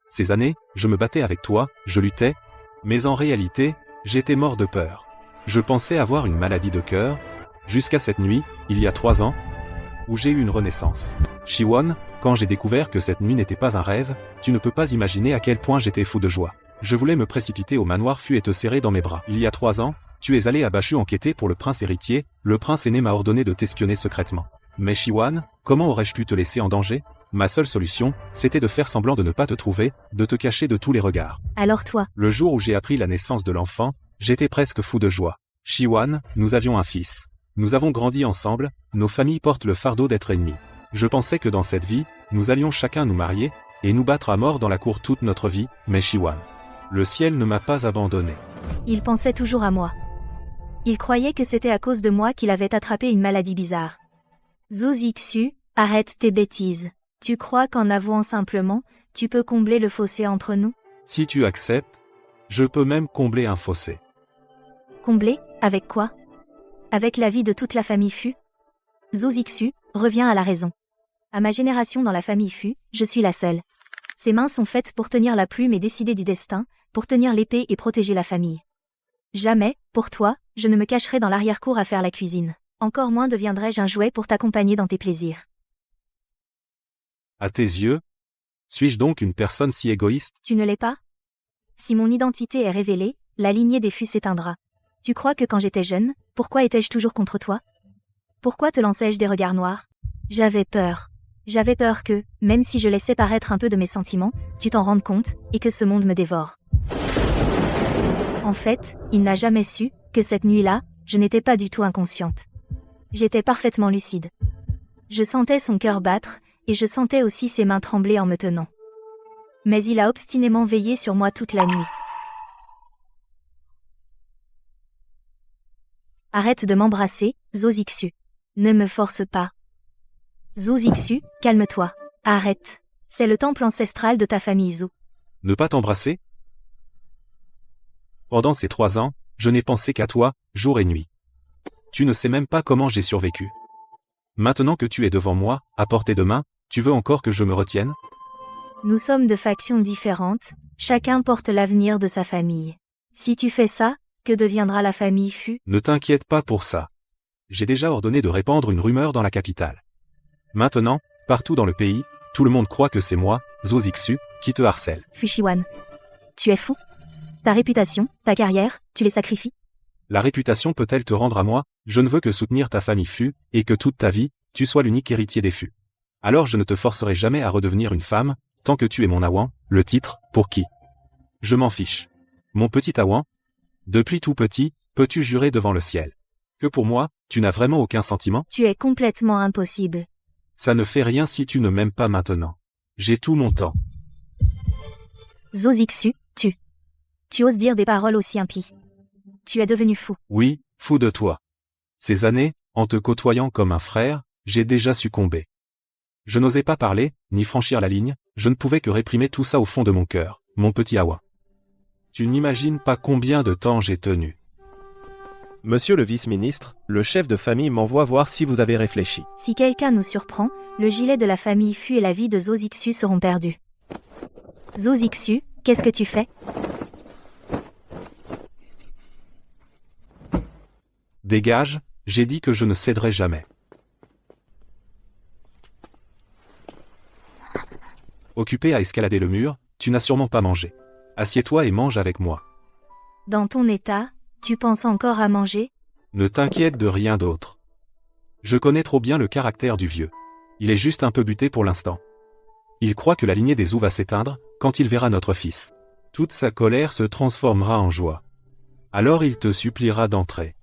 Ces années, je me battais avec toi, je luttais, mais en réalité, j'étais mort de peur. Je pensais avoir une maladie de cœur, jusqu'à cette nuit, il y a 3 ans, où j'ai eu une renaissance. Shiwan, quand j'ai découvert que cette nuit n'était pas un rêve, tu ne peux pas imaginer à quel point j'étais fou de joie. Je voulais me précipiter au manoir Fu et te serrer dans mes bras. Il y a 3 ans, tu es allé à Bashu enquêter pour le prince héritier, le prince aîné m'a ordonné de t'espionner secrètement. Mais Shiwan, comment aurais-je pu te laisser en danger? Ma seule solution, c'était de faire semblant de ne pas te trouver, de te cacher de tous les regards. Alors toi, Le jour où j'ai appris la naissance de l'enfant, j'étais presque fou de joie. Shiwan, nous avions un fils. Nous avons grandi ensemble, nos familles portent le fardeau d'être ennemis. Je pensais que dans cette vie, nous allions chacun nous marier, et nous battre à mort dans la cour toute notre vie, mais Shiwan. Le ciel ne m'a pas abandonné. il pensait toujours à moi. Il croyait que c'était à cause de moi qu'il avait attrapé une maladie bizarre. Zhou Zixu, arrête tes bêtises. Tu crois qu'en avouant simplement, tu peux combler le fossé entre nous? Si tu acceptes, je peux même combler un fossé. Combler? Avec quoi? Avec la vie de toute la famille Fu? Zhou Zixu, reviens à la raison. À ma génération dans la famille Fu, je suis la seule. Ses mains sont faites pour tenir la plume et décider du destin, pour tenir l'épée et protéger la famille. Jamais, pour toi, je ne me cacherai dans l'arrière-cour à faire la cuisine. Encore moins deviendrai-je un jouet pour t'accompagner dans tes plaisirs. À tes yeux, suis-je donc une personne si égoïste? Tu ne l'es pas? Si mon identité est révélée, la lignée des Fu s'éteindra. Tu crois que quand j'étais jeune, pourquoi étais-je toujours contre toi? Pourquoi te lançais-je des regards noirs? J'avais peur. J'avais peur que, même si je laissais paraître un peu de mes sentiments, tu t'en rendes compte, et que ce monde me dévore. En fait, il n'a jamais su, que cette nuit-là, je n'étais pas du tout inconsciente. J'étais parfaitement lucide. Je sentais son cœur battre, et je sentais aussi ses mains trembler en me tenant. Mais il a obstinément veillé sur moi toute la nuit. Arrête de m'embrasser, Zhou Zixu. Ne me force pas. Zhou Zixu, calme-toi. Arrête. C'est le temple ancestral de ta famille Zhou. Ne pas t'embrasser? Pendant ces 3 ans, je n'ai pensé qu'à toi, jour et nuit. Tu ne sais même pas comment j'ai survécu. Maintenant que tu es devant moi, à portée de main, tu veux encore que je me retienne? Nous sommes de factions différentes, chacun porte l'avenir de sa famille. Si tu fais ça, que deviendra la famille Fu? Ne t'inquiète pas pour ça. J'ai déjà ordonné de répandre une rumeur dans la capitale. Maintenant, partout dans le pays, tout le monde croit que c'est moi, Zhou Zixu, qui te harcèle. Fu Shiwan. Tu es fou? Ta réputation, ta carrière, tu les sacrifies? La réputation peut-elle te rendre à moi? Je ne veux que soutenir ta famille Fu, et que toute ta vie, tu sois l'unique héritier des Fu. Alors je ne te forcerai jamais à redevenir une femme, tant que tu es mon Awan, le titre, pour qui? Je m'en fiche. Mon petit Awan? Depuis tout petit, peux-tu jurer devant le ciel que pour moi, tu n'as vraiment aucun sentiment? Tu es complètement impossible. Ça ne fait rien si tu ne m'aimes pas maintenant. J'ai tout mon temps. Zhou Zixu, tu oses dire des paroles aussi impies. Tu es devenu fou. Oui, fou de toi. Ces années, en te côtoyant comme un frère, j'ai déjà succombé. Je n'osais pas parler, ni franchir la ligne, je ne pouvais que réprimer tout ça au fond de mon cœur, mon petit Awa. Tu n'imagines pas combien de temps j'ai tenu. Monsieur le vice-ministre, le chef de famille m'envoie voir si vous avez réfléchi. Si quelqu'un nous surprend, le gilet de la famille Fu et la vie de Zhou Zixu seront perdus. Zhou Zixu, qu'est-ce que tu fais? Dégage, j'ai dit que je ne céderai jamais. Occupé à escalader le mur, tu n'as sûrement pas mangé. Assieds-toi et mange avec moi. Dans ton état, tu penses encore à manger? Ne t'inquiète de rien d'autre. Je connais trop bien le caractère du vieux. Il est juste un peu buté pour l'instant. Il croit que la lignée des Zhou va s'éteindre, quand il verra notre fils. Toute sa colère se transformera en joie. Alors il te suppliera d'entrer.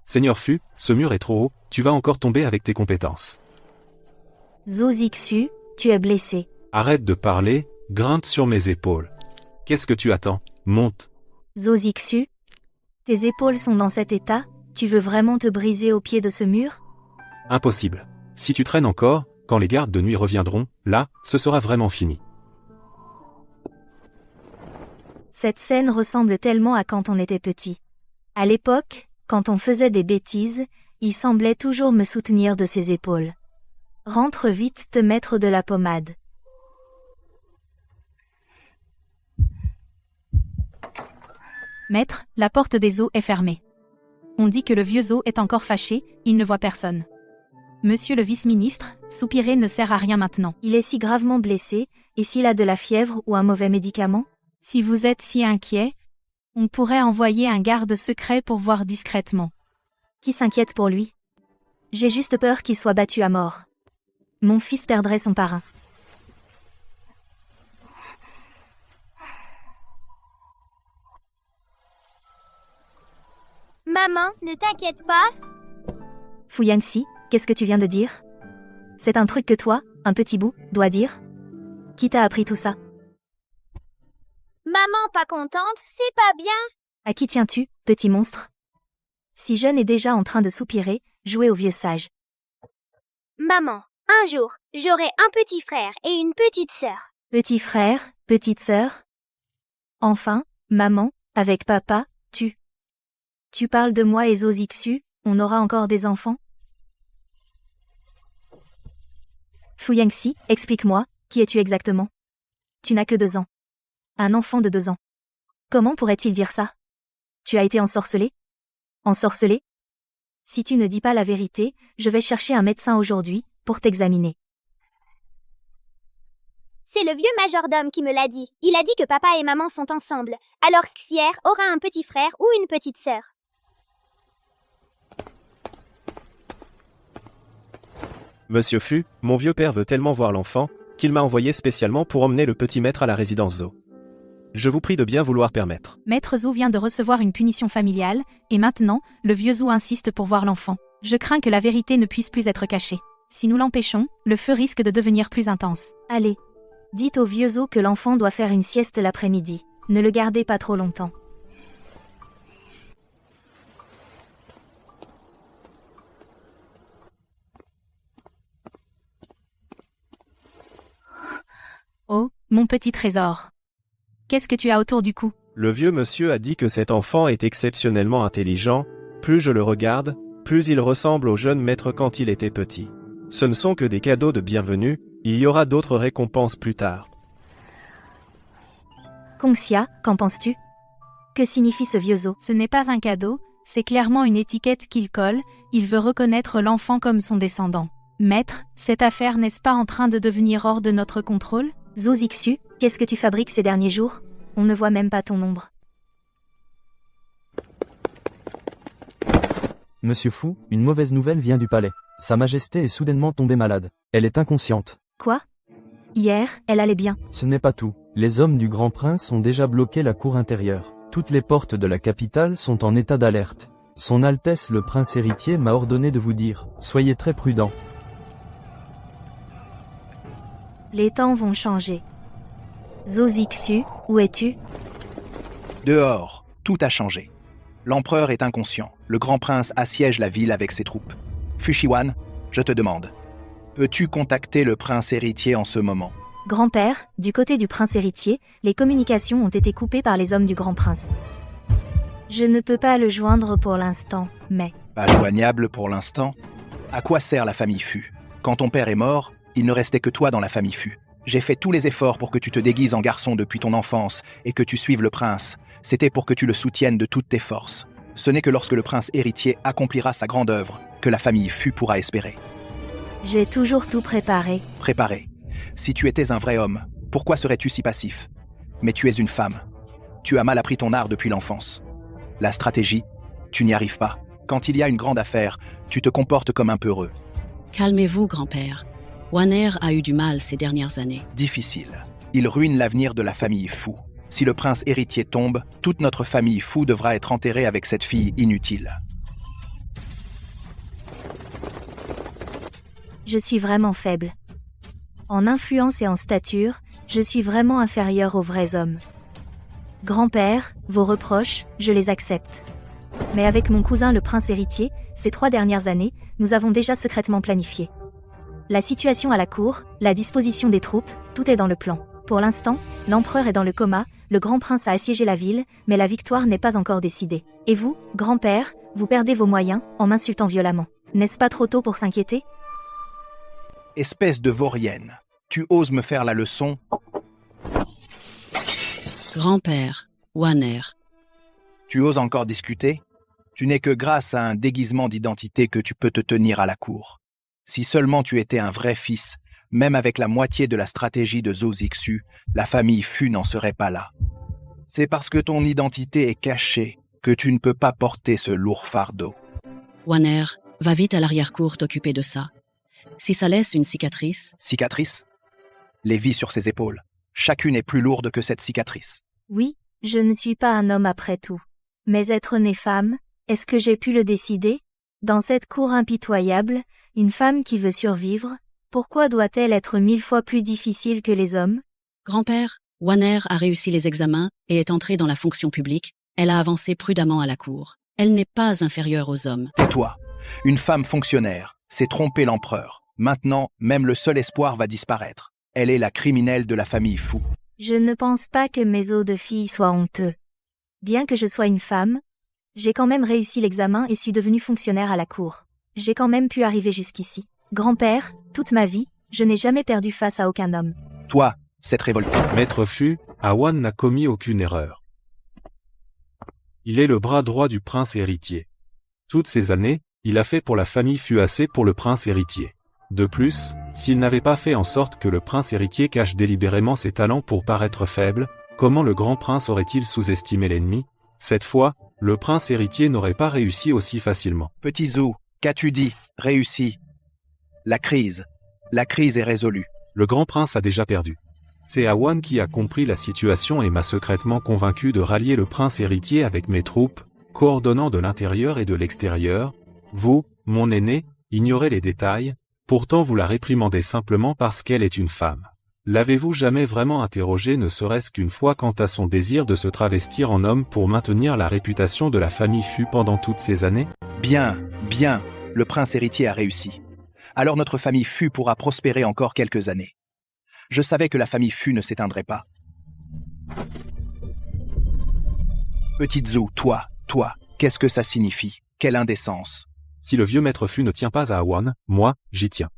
Seigneur Fu, ce mur est trop haut, tu vas encore tomber avec tes compétences. Zhou Zixu, tu es blessé. Arrête de parler, grimpe sur mes épaules. Qu'est-ce que tu attends? Monte. Zhou Zixu, tes épaules sont dans cet état, tu veux vraiment te briser au pied de ce mur? Impossible. Si tu traînes encore, quand quand les gardes de nuit reviendront, là, ce sera vraiment fini. Cette scène ressemble tellement à quand on était petit. À l'époque, quand on faisait des bêtises, il semblait toujours me soutenir de ses épaules. Rentre vite te mettre de la pommade. Maître, la porte des eaux est fermée. On dit que le vieux Zo est encore fâché, il ne voit personne. Monsieur le vice-ministre, soupirer ne sert à rien maintenant. Il est si gravement blessé, et s'il a de la fièvre ou un mauvais médicament? Si vous êtes si inquiet, on pourrait envoyer un garde secret pour voir discrètement. Qui s'inquiète pour lui? J'ai juste peur qu'il soit battu à mort. Mon fils perdrait son parrain. Maman, ne t'inquiète pas. Fu Yangxi, qu'est-ce que tu viens de dire? C'est un truc que toi, un petit bout, dois dire? Qui t'a appris tout ça? Maman pas contente, c'est pas bien. À qui tiens-tu, petit monstre? Si jeune est déjà en train de soupirer, jouer au vieux sage. Maman, un jour, j'aurai un petit frère et une petite sœur. Petit frère, petite sœur? Enfin, maman, avec papa, Tu parles de moi et Zo Zixu, on aura encore des enfants? Fu Yangxi, explique-moi, qui es-tu exactement? Tu n'as que 2 ans. Un enfant de 2 ans. Comment pourrait-il dire ça? Tu as été ensorcelé? Ensorcelé? Si tu ne dis pas la vérité, je vais chercher un médecin aujourd'hui, pour t'examiner. C'est le vieux majordome qui me l'a dit. Il a dit que papa et maman sont ensemble. Alors Xier aura un petit frère ou une petite sœur. Monsieur Fu, mon vieux père veut tellement voir l'enfant, qu'il m'a envoyé spécialement pour emmener le petit maître à la résidence Zo. Je vous prie de bien vouloir permettre. Maître Zo vient de recevoir une punition familiale, et maintenant, le vieux Zo insiste pour voir l'enfant. Je crains que la vérité ne puisse plus être cachée. Si nous l'empêchons, le feu risque de devenir plus intense. Allez. Dites au vieux Zo que l'enfant doit faire une sieste l'après-midi. Ne le gardez pas trop longtemps. Oh, mon petit trésor. Qu'est-ce que tu as autour du cou? Le vieux monsieur a dit que cet enfant est exceptionnellement intelligent. Plus je le regarde, plus il ressemble au jeune maître quand il était petit. Ce ne sont que des cadeaux de bienvenue, il y aura d'autres récompenses plus tard. Kongxia, qu'en penses-tu? Que signifie ce vieux Zo? Ce n'est pas un cadeau, c'est clairement une étiquette qu'il colle, il veut reconnaître l'enfant comme son descendant. Maître, cette affaire n'est-ce pas en train de devenir hors de notre contrôle? Zo Zixu, qu'est-ce que tu fabriques ces derniers jours? On ne voit même pas ton ombre. Monsieur Fu, une mauvaise nouvelle vient du palais. Sa Majesté est soudainement tombée malade. Elle est inconsciente. Quoi? Hier, elle allait bien. Ce n'est pas tout. Les hommes du Grand Prince ont déjà bloqué la cour intérieure. Toutes les portes de la capitale sont en état d'alerte. Son Altesse le Prince héritier m'a ordonné de vous dire, soyez très prudents. Les temps vont changer. Zo Zixu, où es-tu? Dehors, tout a changé. L'empereur est inconscient. Le grand prince assiège la ville avec ses troupes. Fushiwan, je te demande, peux-tu contacter le prince héritier en ce moment? Grand-père, du côté du prince héritier, les communications ont été coupées par les hommes du grand prince. Je ne peux pas le joindre pour l'instant, mais... Pas joignable pour l'instant? À quoi sert la famille Fu? Quand ton père est mort, il ne restait que toi dans la famille Fu. J'ai fait tous les efforts pour que tu te déguises en garçon depuis ton enfance et que tu suives le prince. C'était pour que tu le soutiennes de toutes tes forces. Ce n'est que lorsque le prince héritier accomplira sa grande œuvre que la famille Fu pourra espérer. J'ai toujours tout préparé. Préparé. Si tu étais un vrai homme, pourquoi serais-tu si passif? Mais tu es une femme. Tu as mal appris ton art depuis l'enfance. La stratégie, tu n'y arrives pas. Quand il y a une grande affaire, tu te comportes comme un peureux. Calmez-vous, grand-père. Waner a eu du mal ces dernières années. Difficile. Il ruine l'avenir de la famille Fu. Si le prince héritier tombe, toute notre famille Fu devra être enterrée avec cette fille inutile. Je suis vraiment faible. En influence et en stature, je suis vraiment inférieur aux vrais hommes. Grand-père, vos reproches, je les accepte. Mais avec mon cousin le prince héritier, ces 3 dernières années, nous avons déjà secrètement planifié. La situation à la cour, la disposition des troupes, tout est dans le plan. Pour l'instant, l'empereur est dans le coma, le grand prince a assiégé la ville, mais la victoire n'est pas encore décidée. Et vous, grand-père, vous perdez vos moyens, en m'insultant violemment. N'est-ce pas trop tôt pour s'inquiéter? Espèce de vaurienne. Tu oses me faire la leçon? Grand-père, Wanner. Tu oses encore discuter? Tu n'es que grâce à un déguisement d'identité que tu peux te tenir à la cour. Si seulement tu étais un vrai fils, même avec la moitié de la stratégie de Zozixu, la famille Fu n'en serait pas là. C'est parce que ton identité est cachée que tu ne peux pas porter ce lourd fardeau. Wanner, va vite à l'arrière-cour t'occuper de ça. Si ça laisse une cicatrice... Cicatrice? Les vies sur ses épaules. Chacune est plus lourde que cette cicatrice. Oui, je ne suis pas un homme après tout. Mais être née femme, est-ce que j'ai pu le décider? Dans cette cour impitoyable, une femme qui veut survivre, pourquoi doit-elle être 1000 fois plus difficile que les hommes? Grand-père, Wanner a réussi les examens et est entrée dans la fonction publique. Elle a avancé prudemment à la cour. Elle n'est pas inférieure aux hommes. Tais-toi. Une femme fonctionnaire s'est trompée l'empereur. Maintenant, même le seul espoir va disparaître. Elle est la criminelle de la famille Fu. Je ne pense pas que mes os de fille soient honteux. Bien que je sois une femme, j'ai quand même réussi l'examen et suis devenue fonctionnaire à la cour. J'ai quand même pu arriver jusqu'ici. Grand-père, toute ma vie, je n'ai jamais perdu face à aucun homme. Toi, cette révoltée. Maître Fu, Awan n'a commis aucune erreur. Il est le bras droit du prince héritier. Toutes ces années, il a fait pour la famille Fu assez pour le prince héritier. De plus, s'il n'avait pas fait en sorte que le prince héritier cache délibérément ses talents pour paraître faible, comment le grand prince aurait-il sous-estimé l'ennemi? Cette fois, le prince héritier n'aurait pas réussi aussi facilement. Petit Zhou, qu'as-tu dit? Réussi. La crise est résolue. Le grand prince a déjà perdu. C'est Awan qui a compris la situation et m'a secrètement convaincu de rallier le prince héritier avec mes troupes, coordonnant de l'intérieur et de l'extérieur. Vous, mon aîné, ignorez les détails, pourtant vous la réprimandez simplement parce qu'elle est une femme. L'avez-vous jamais vraiment interrogé ne serait-ce qu'une fois quant à son désir de se travestir en homme pour maintenir la réputation de la famille Fu pendant toutes ces années? Bien, le prince héritier a réussi. Alors notre famille Fu pourra prospérer encore quelques années. Je savais que la famille Fu ne s'éteindrait pas. Petite Zhou, toi, qu'est-ce que ça signifie? Quelle indécence! Si le vieux maître Fu ne tient pas à Awan, moi, j'y tiens.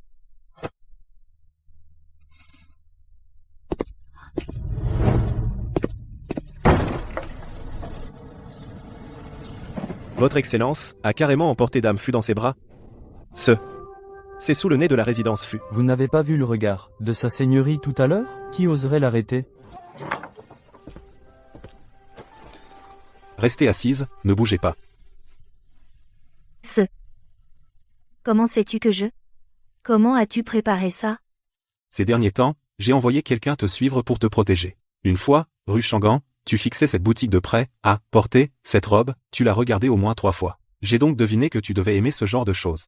Votre Excellence a carrément emporté Dame Fu dans ses bras. C'est sous le nez de la résidence Fu. Vous n'avez pas vu le regard de sa seigneurie tout à l'heure? Qui oserait l'arrêter? Restez assise, ne bougez pas. Comment sais-tu que je... Comment as-tu préparé ça? Ces derniers temps, j'ai envoyé quelqu'un te suivre pour te protéger. Une fois, rue Shangan, tu fixais cette boutique de prêt à porter, cette robe, tu l'as regardée au moins 3 fois. J'ai donc deviné que tu devais aimer ce genre de choses.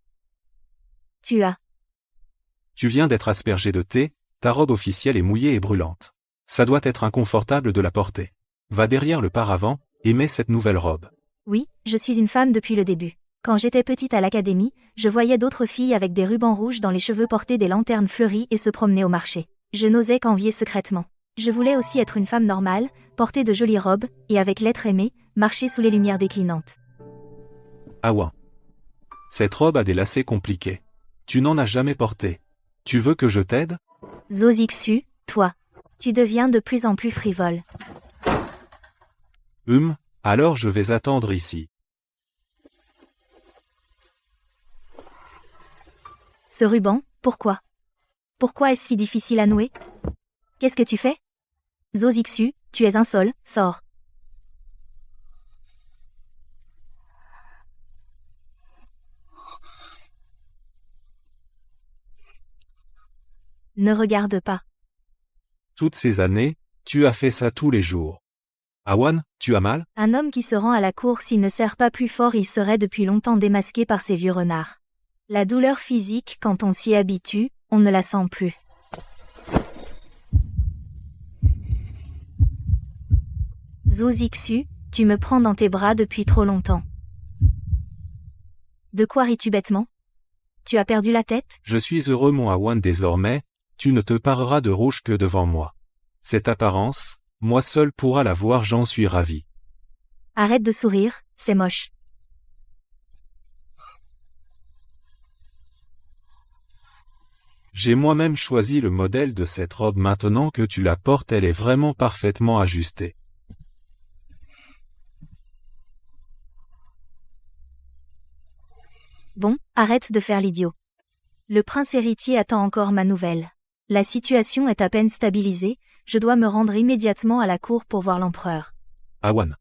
Tu viens d'être aspergé de thé, ta robe officielle est mouillée et brûlante. Ça doit être inconfortable de la porter. Va derrière le paravent, et mets cette nouvelle robe. Oui, je suis une femme depuis le début. Quand j'étais petite à l'académie, je voyais d'autres filles avec des rubans rouges dans les cheveux porter des lanternes fleuries et se promener au marché. Je n'osais qu'envier secrètement. Je voulais aussi être une femme normale, porter de jolies robes, et avec l'être aimé, marcher sous les lumières déclinantes. Awan. Cette robe a des lacets compliqués. Tu n'en as jamais porté. Tu veux que je t'aide? Zozixu, toi. Tu deviens de plus en plus frivole. Alors je vais attendre ici. Ce ruban, pourquoi? Pourquoi est-ce si difficile à nouer? Qu'est-ce que tu fais? Zozixu, tu es un sol, sors. Ne regarde pas. Toutes ces années, tu as fait ça tous les jours. Awan, tu as mal? Un homme qui se rend à la cour s'il ne serre pas plus fort, il serait depuis longtemps démasqué par ces vieux renards. La douleur physique, quand on s'y habitue, on ne la sent plus. Zozixu, tu me prends dans tes bras depuis trop longtemps. De quoi ris-tu bêtement? Tu as perdu la tête? Je suis heureux mon Awan désormais, tu ne te pareras de rouge que devant moi. Cette apparence, moi seul pourra la voir, j'en suis ravi. Arrête de sourire, c'est moche. J'ai moi-même choisi le modèle de cette robe, maintenant que tu la portes, elle est vraiment parfaitement ajustée. Bon, arrête de faire l'idiot. Le prince héritier attend encore ma nouvelle. La situation est à peine stabilisée, je dois me rendre immédiatement à la cour pour voir l'empereur. Awan.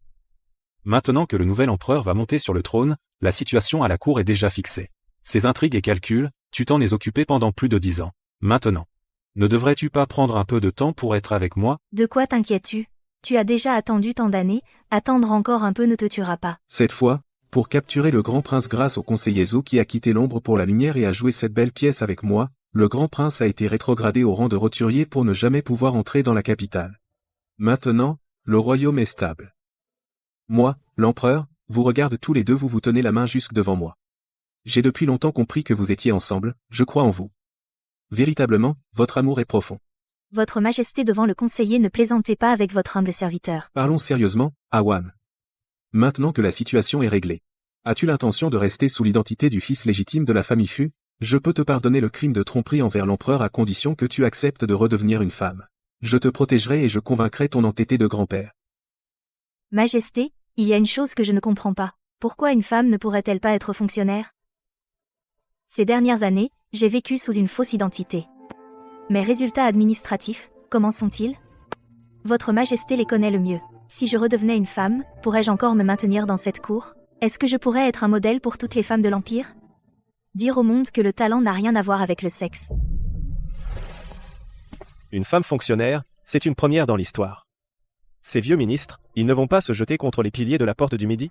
Maintenant que le nouvel empereur va monter sur le trône, la situation à la cour est déjà fixée. Ces intrigues et calculs, tu t'en es occupé pendant plus de 10 ans. Maintenant. Ne devrais-tu pas prendre un peu de temps pour être avec moi? De quoi t'inquiètes-tu? Tu as déjà attendu tant d'années, attendre encore un peu ne te tuera pas. Cette fois, pour capturer le grand prince grâce au conseiller Zo qui a quitté l'ombre pour la lumière et a joué cette belle pièce avec moi, le grand prince a été rétrogradé au rang de roturier pour ne jamais pouvoir entrer dans la capitale. Maintenant, le royaume est stable. Moi, l'empereur, vous regarde tous les deux, vous vous tenez la main jusque devant moi. J'ai depuis longtemps compris que vous étiez ensemble, je crois en vous. Véritablement, votre amour est profond. Votre Majesté, devant le conseiller, ne plaisantez pas avec votre humble serviteur. Parlons sérieusement, Awan. Maintenant que la situation est réglée, as-tu l'intention de rester sous l'identité du fils légitime de la famille Fu? Je peux te pardonner le crime de tromperie envers l'empereur à condition que tu acceptes de redevenir une femme. Je te protégerai et je convaincrai ton entêté de grand-père. Majesté, il y a une chose que je ne comprends pas. Pourquoi une femme ne pourrait-elle pas être fonctionnaire? Ces dernières années, j'ai vécu sous une fausse identité. Mes résultats administratifs, comment sont-ils? Votre Majesté les connaît le mieux. Si je redevenais une femme, pourrais-je encore me maintenir dans cette cour? Est-ce que je pourrais être un modèle pour toutes les femmes de l'Empire? Dire au monde que le talent n'a rien à voir avec le sexe. Une femme fonctionnaire, c'est une première dans l'histoire. Ces vieux ministres, ils ne vont pas se jeter contre les piliers de la porte du Midi?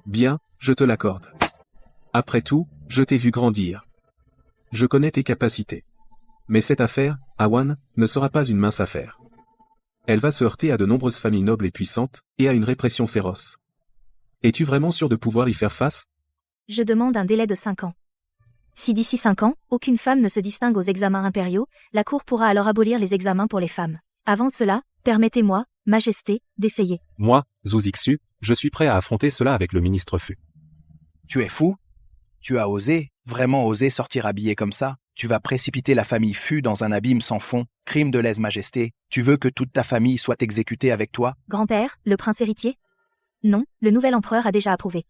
Bien, je te l'accorde. Après tout, je t'ai vu grandir. Je connais tes capacités. Mais cette affaire, Awan, ne sera pas une mince affaire. Elle va se heurter à de nombreuses familles nobles et puissantes, et à une répression féroce. Es-tu vraiment sûr de pouvoir y faire face? Je demande un délai de 5 ans. Si d'ici 5 ans, aucune femme ne se distingue aux examens impériaux, la cour pourra alors abolir les examens pour les femmes. Avant cela, permettez-moi, Majesté, d'essayer. Moi, Zhou Zixu, je suis prêt à affronter cela avec le ministre Fu. Tu es fou? Tu as osé, vraiment osé sortir habillé comme ça? Tu vas précipiter la famille Fu dans un abîme sans fond, crime de lèse-majesté. Tu veux que toute ta famille soit exécutée avec toi? Grand-père, le prince héritier? Non, le nouvel empereur a déjà approuvé.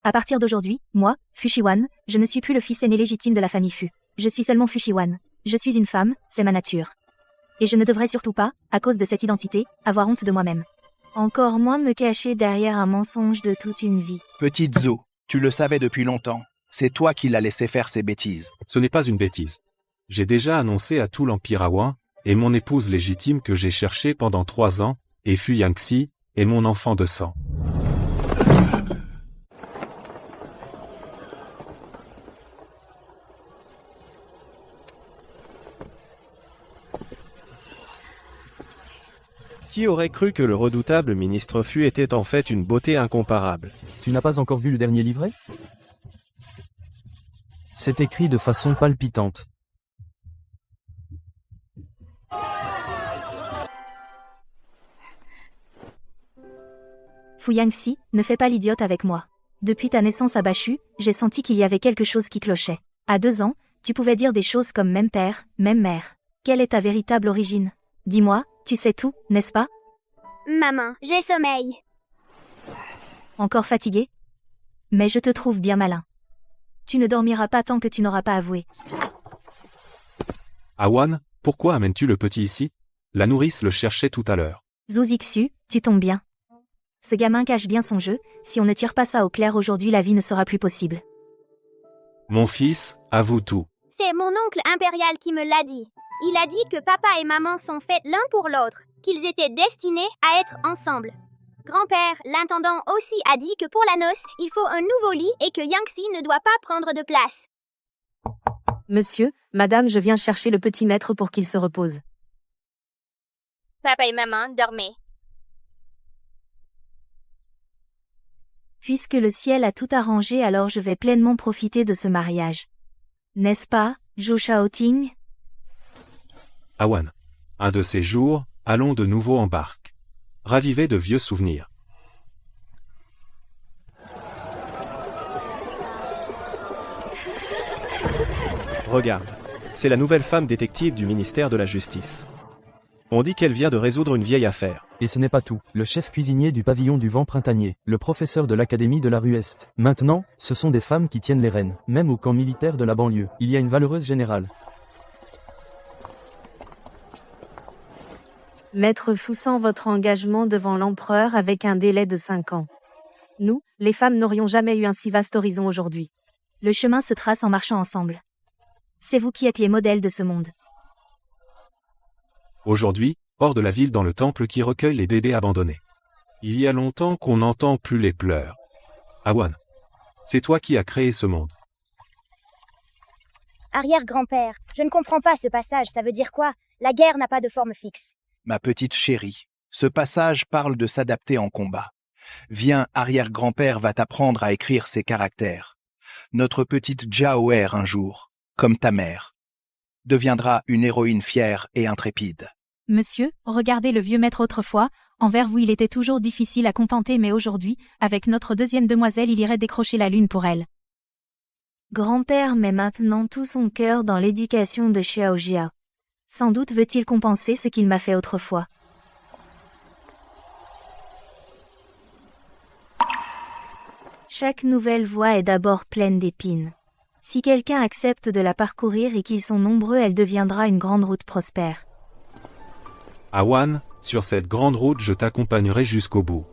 À partir d'aujourd'hui, moi, Fu Shiwan, je ne suis plus le fils aîné légitime de la famille Fu. Je suis seulement Fu Shiwan. Je suis une femme, c'est ma nature. Et je ne devrais surtout pas, à cause de cette identité, avoir honte de moi-même. Encore moins me cacher derrière un mensonge de toute une vie. Petite Zo, tu le savais depuis longtemps. C'est toi qui l'as laissé faire ces bêtises. Ce n'est pas une bêtise. J'ai déjà annoncé à tout l'Empire Awan, et mon épouse légitime que j'ai cherchée pendant 3 ans, et Fu Yangxi, et mon enfant de sang. Qui aurait cru que le redoutable ministre Fu était en fait une beauté incomparable? Tu n'as pas encore vu le dernier livret? C'est écrit de façon palpitante. Fu Yangxi, ne fais pas l'idiote avec moi. Depuis ta naissance à Bashu, j'ai senti qu'il y avait quelque chose qui clochait. À 2 ans, tu pouvais dire des choses comme même père, même mère. Quelle est ta véritable origine? Dis-moi, tu sais tout, n'est-ce pas? Maman, j'ai sommeil. Encore fatigué? Mais je te trouve bien malin. Tu ne dormiras pas tant que tu n'auras pas avoué. Awan, pourquoi amènes-tu le petit ici? La nourrice le cherchait tout à l'heure. Zhou Zixu, tu tombes bien. Ce gamin cache bien son jeu, si on ne tire pas ça au clair aujourd'hui la vie ne sera plus possible. Mon fils, avoue tout. C'est mon oncle impérial qui me l'a dit. Il a dit que papa et maman sont faits l'un pour l'autre, qu'ils étaient destinés à être ensemble. Grand-père, l'intendant aussi a dit que pour la noce, il faut un nouveau lit et que Yangxi ne doit pas prendre de place. Monsieur, madame, je viens chercher le petit maître pour qu'il se repose. Papa et maman, dormez. Puisque le ciel a tout arrangé, alors je vais pleinement profiter de ce mariage. N'est-ce pas, Zhou Shaoting? Awan. Un de ces jours, allons de nouveau en barque. Raviver de vieux souvenirs. Regarde. C'est la nouvelle femme détective du ministère de la Justice. On dit qu'elle vient de résoudre une vieille affaire. Et ce n'est pas tout. Le chef cuisinier du pavillon du vent printanier, le professeur de l'académie de la rue Est. Maintenant, ce sont des femmes qui tiennent les rênes. Même au camp militaire de la banlieue, il y a une valeureuse générale. Maître Foussant, votre engagement devant l'empereur avec un délai de 5 ans. Nous, les femmes, n'aurions jamais eu un si vaste horizon aujourd'hui. Le chemin se trace en marchant ensemble. C'est vous qui êtes les modèles de ce monde. Aujourd'hui, hors de la ville dans le temple qui recueille les bébés abandonnés. Il y a longtemps qu'on n'entend plus les pleurs. Awan. C'est toi qui as créé ce monde. Arrière-grand-père, je ne comprends pas ce passage, ça veut dire quoi? La guerre n'a pas de forme fixe. Ma petite chérie, ce passage parle de s'adapter en combat. Viens, arrière-grand-père va t'apprendre à écrire ses caractères. Notre petite Jiaoer un jour, comme ta mère, deviendra une héroïne fière et intrépide. Monsieur, regardez le vieux maître autrefois, envers vous il était toujours difficile à contenter mais aujourd'hui, avec notre deuxième demoiselle il irait décrocher la lune pour elle. Grand-père met maintenant tout son cœur dans l'éducation de Xiaojia. Sans doute veut-il compenser ce qu'il m'a fait autrefois. Chaque nouvelle voie est d'abord pleine d'épines. Si quelqu'un accepte de la parcourir et qu'ils sont nombreux, elle deviendra une grande route prospère. Awan, sur cette grande route je t'accompagnerai jusqu'au bout.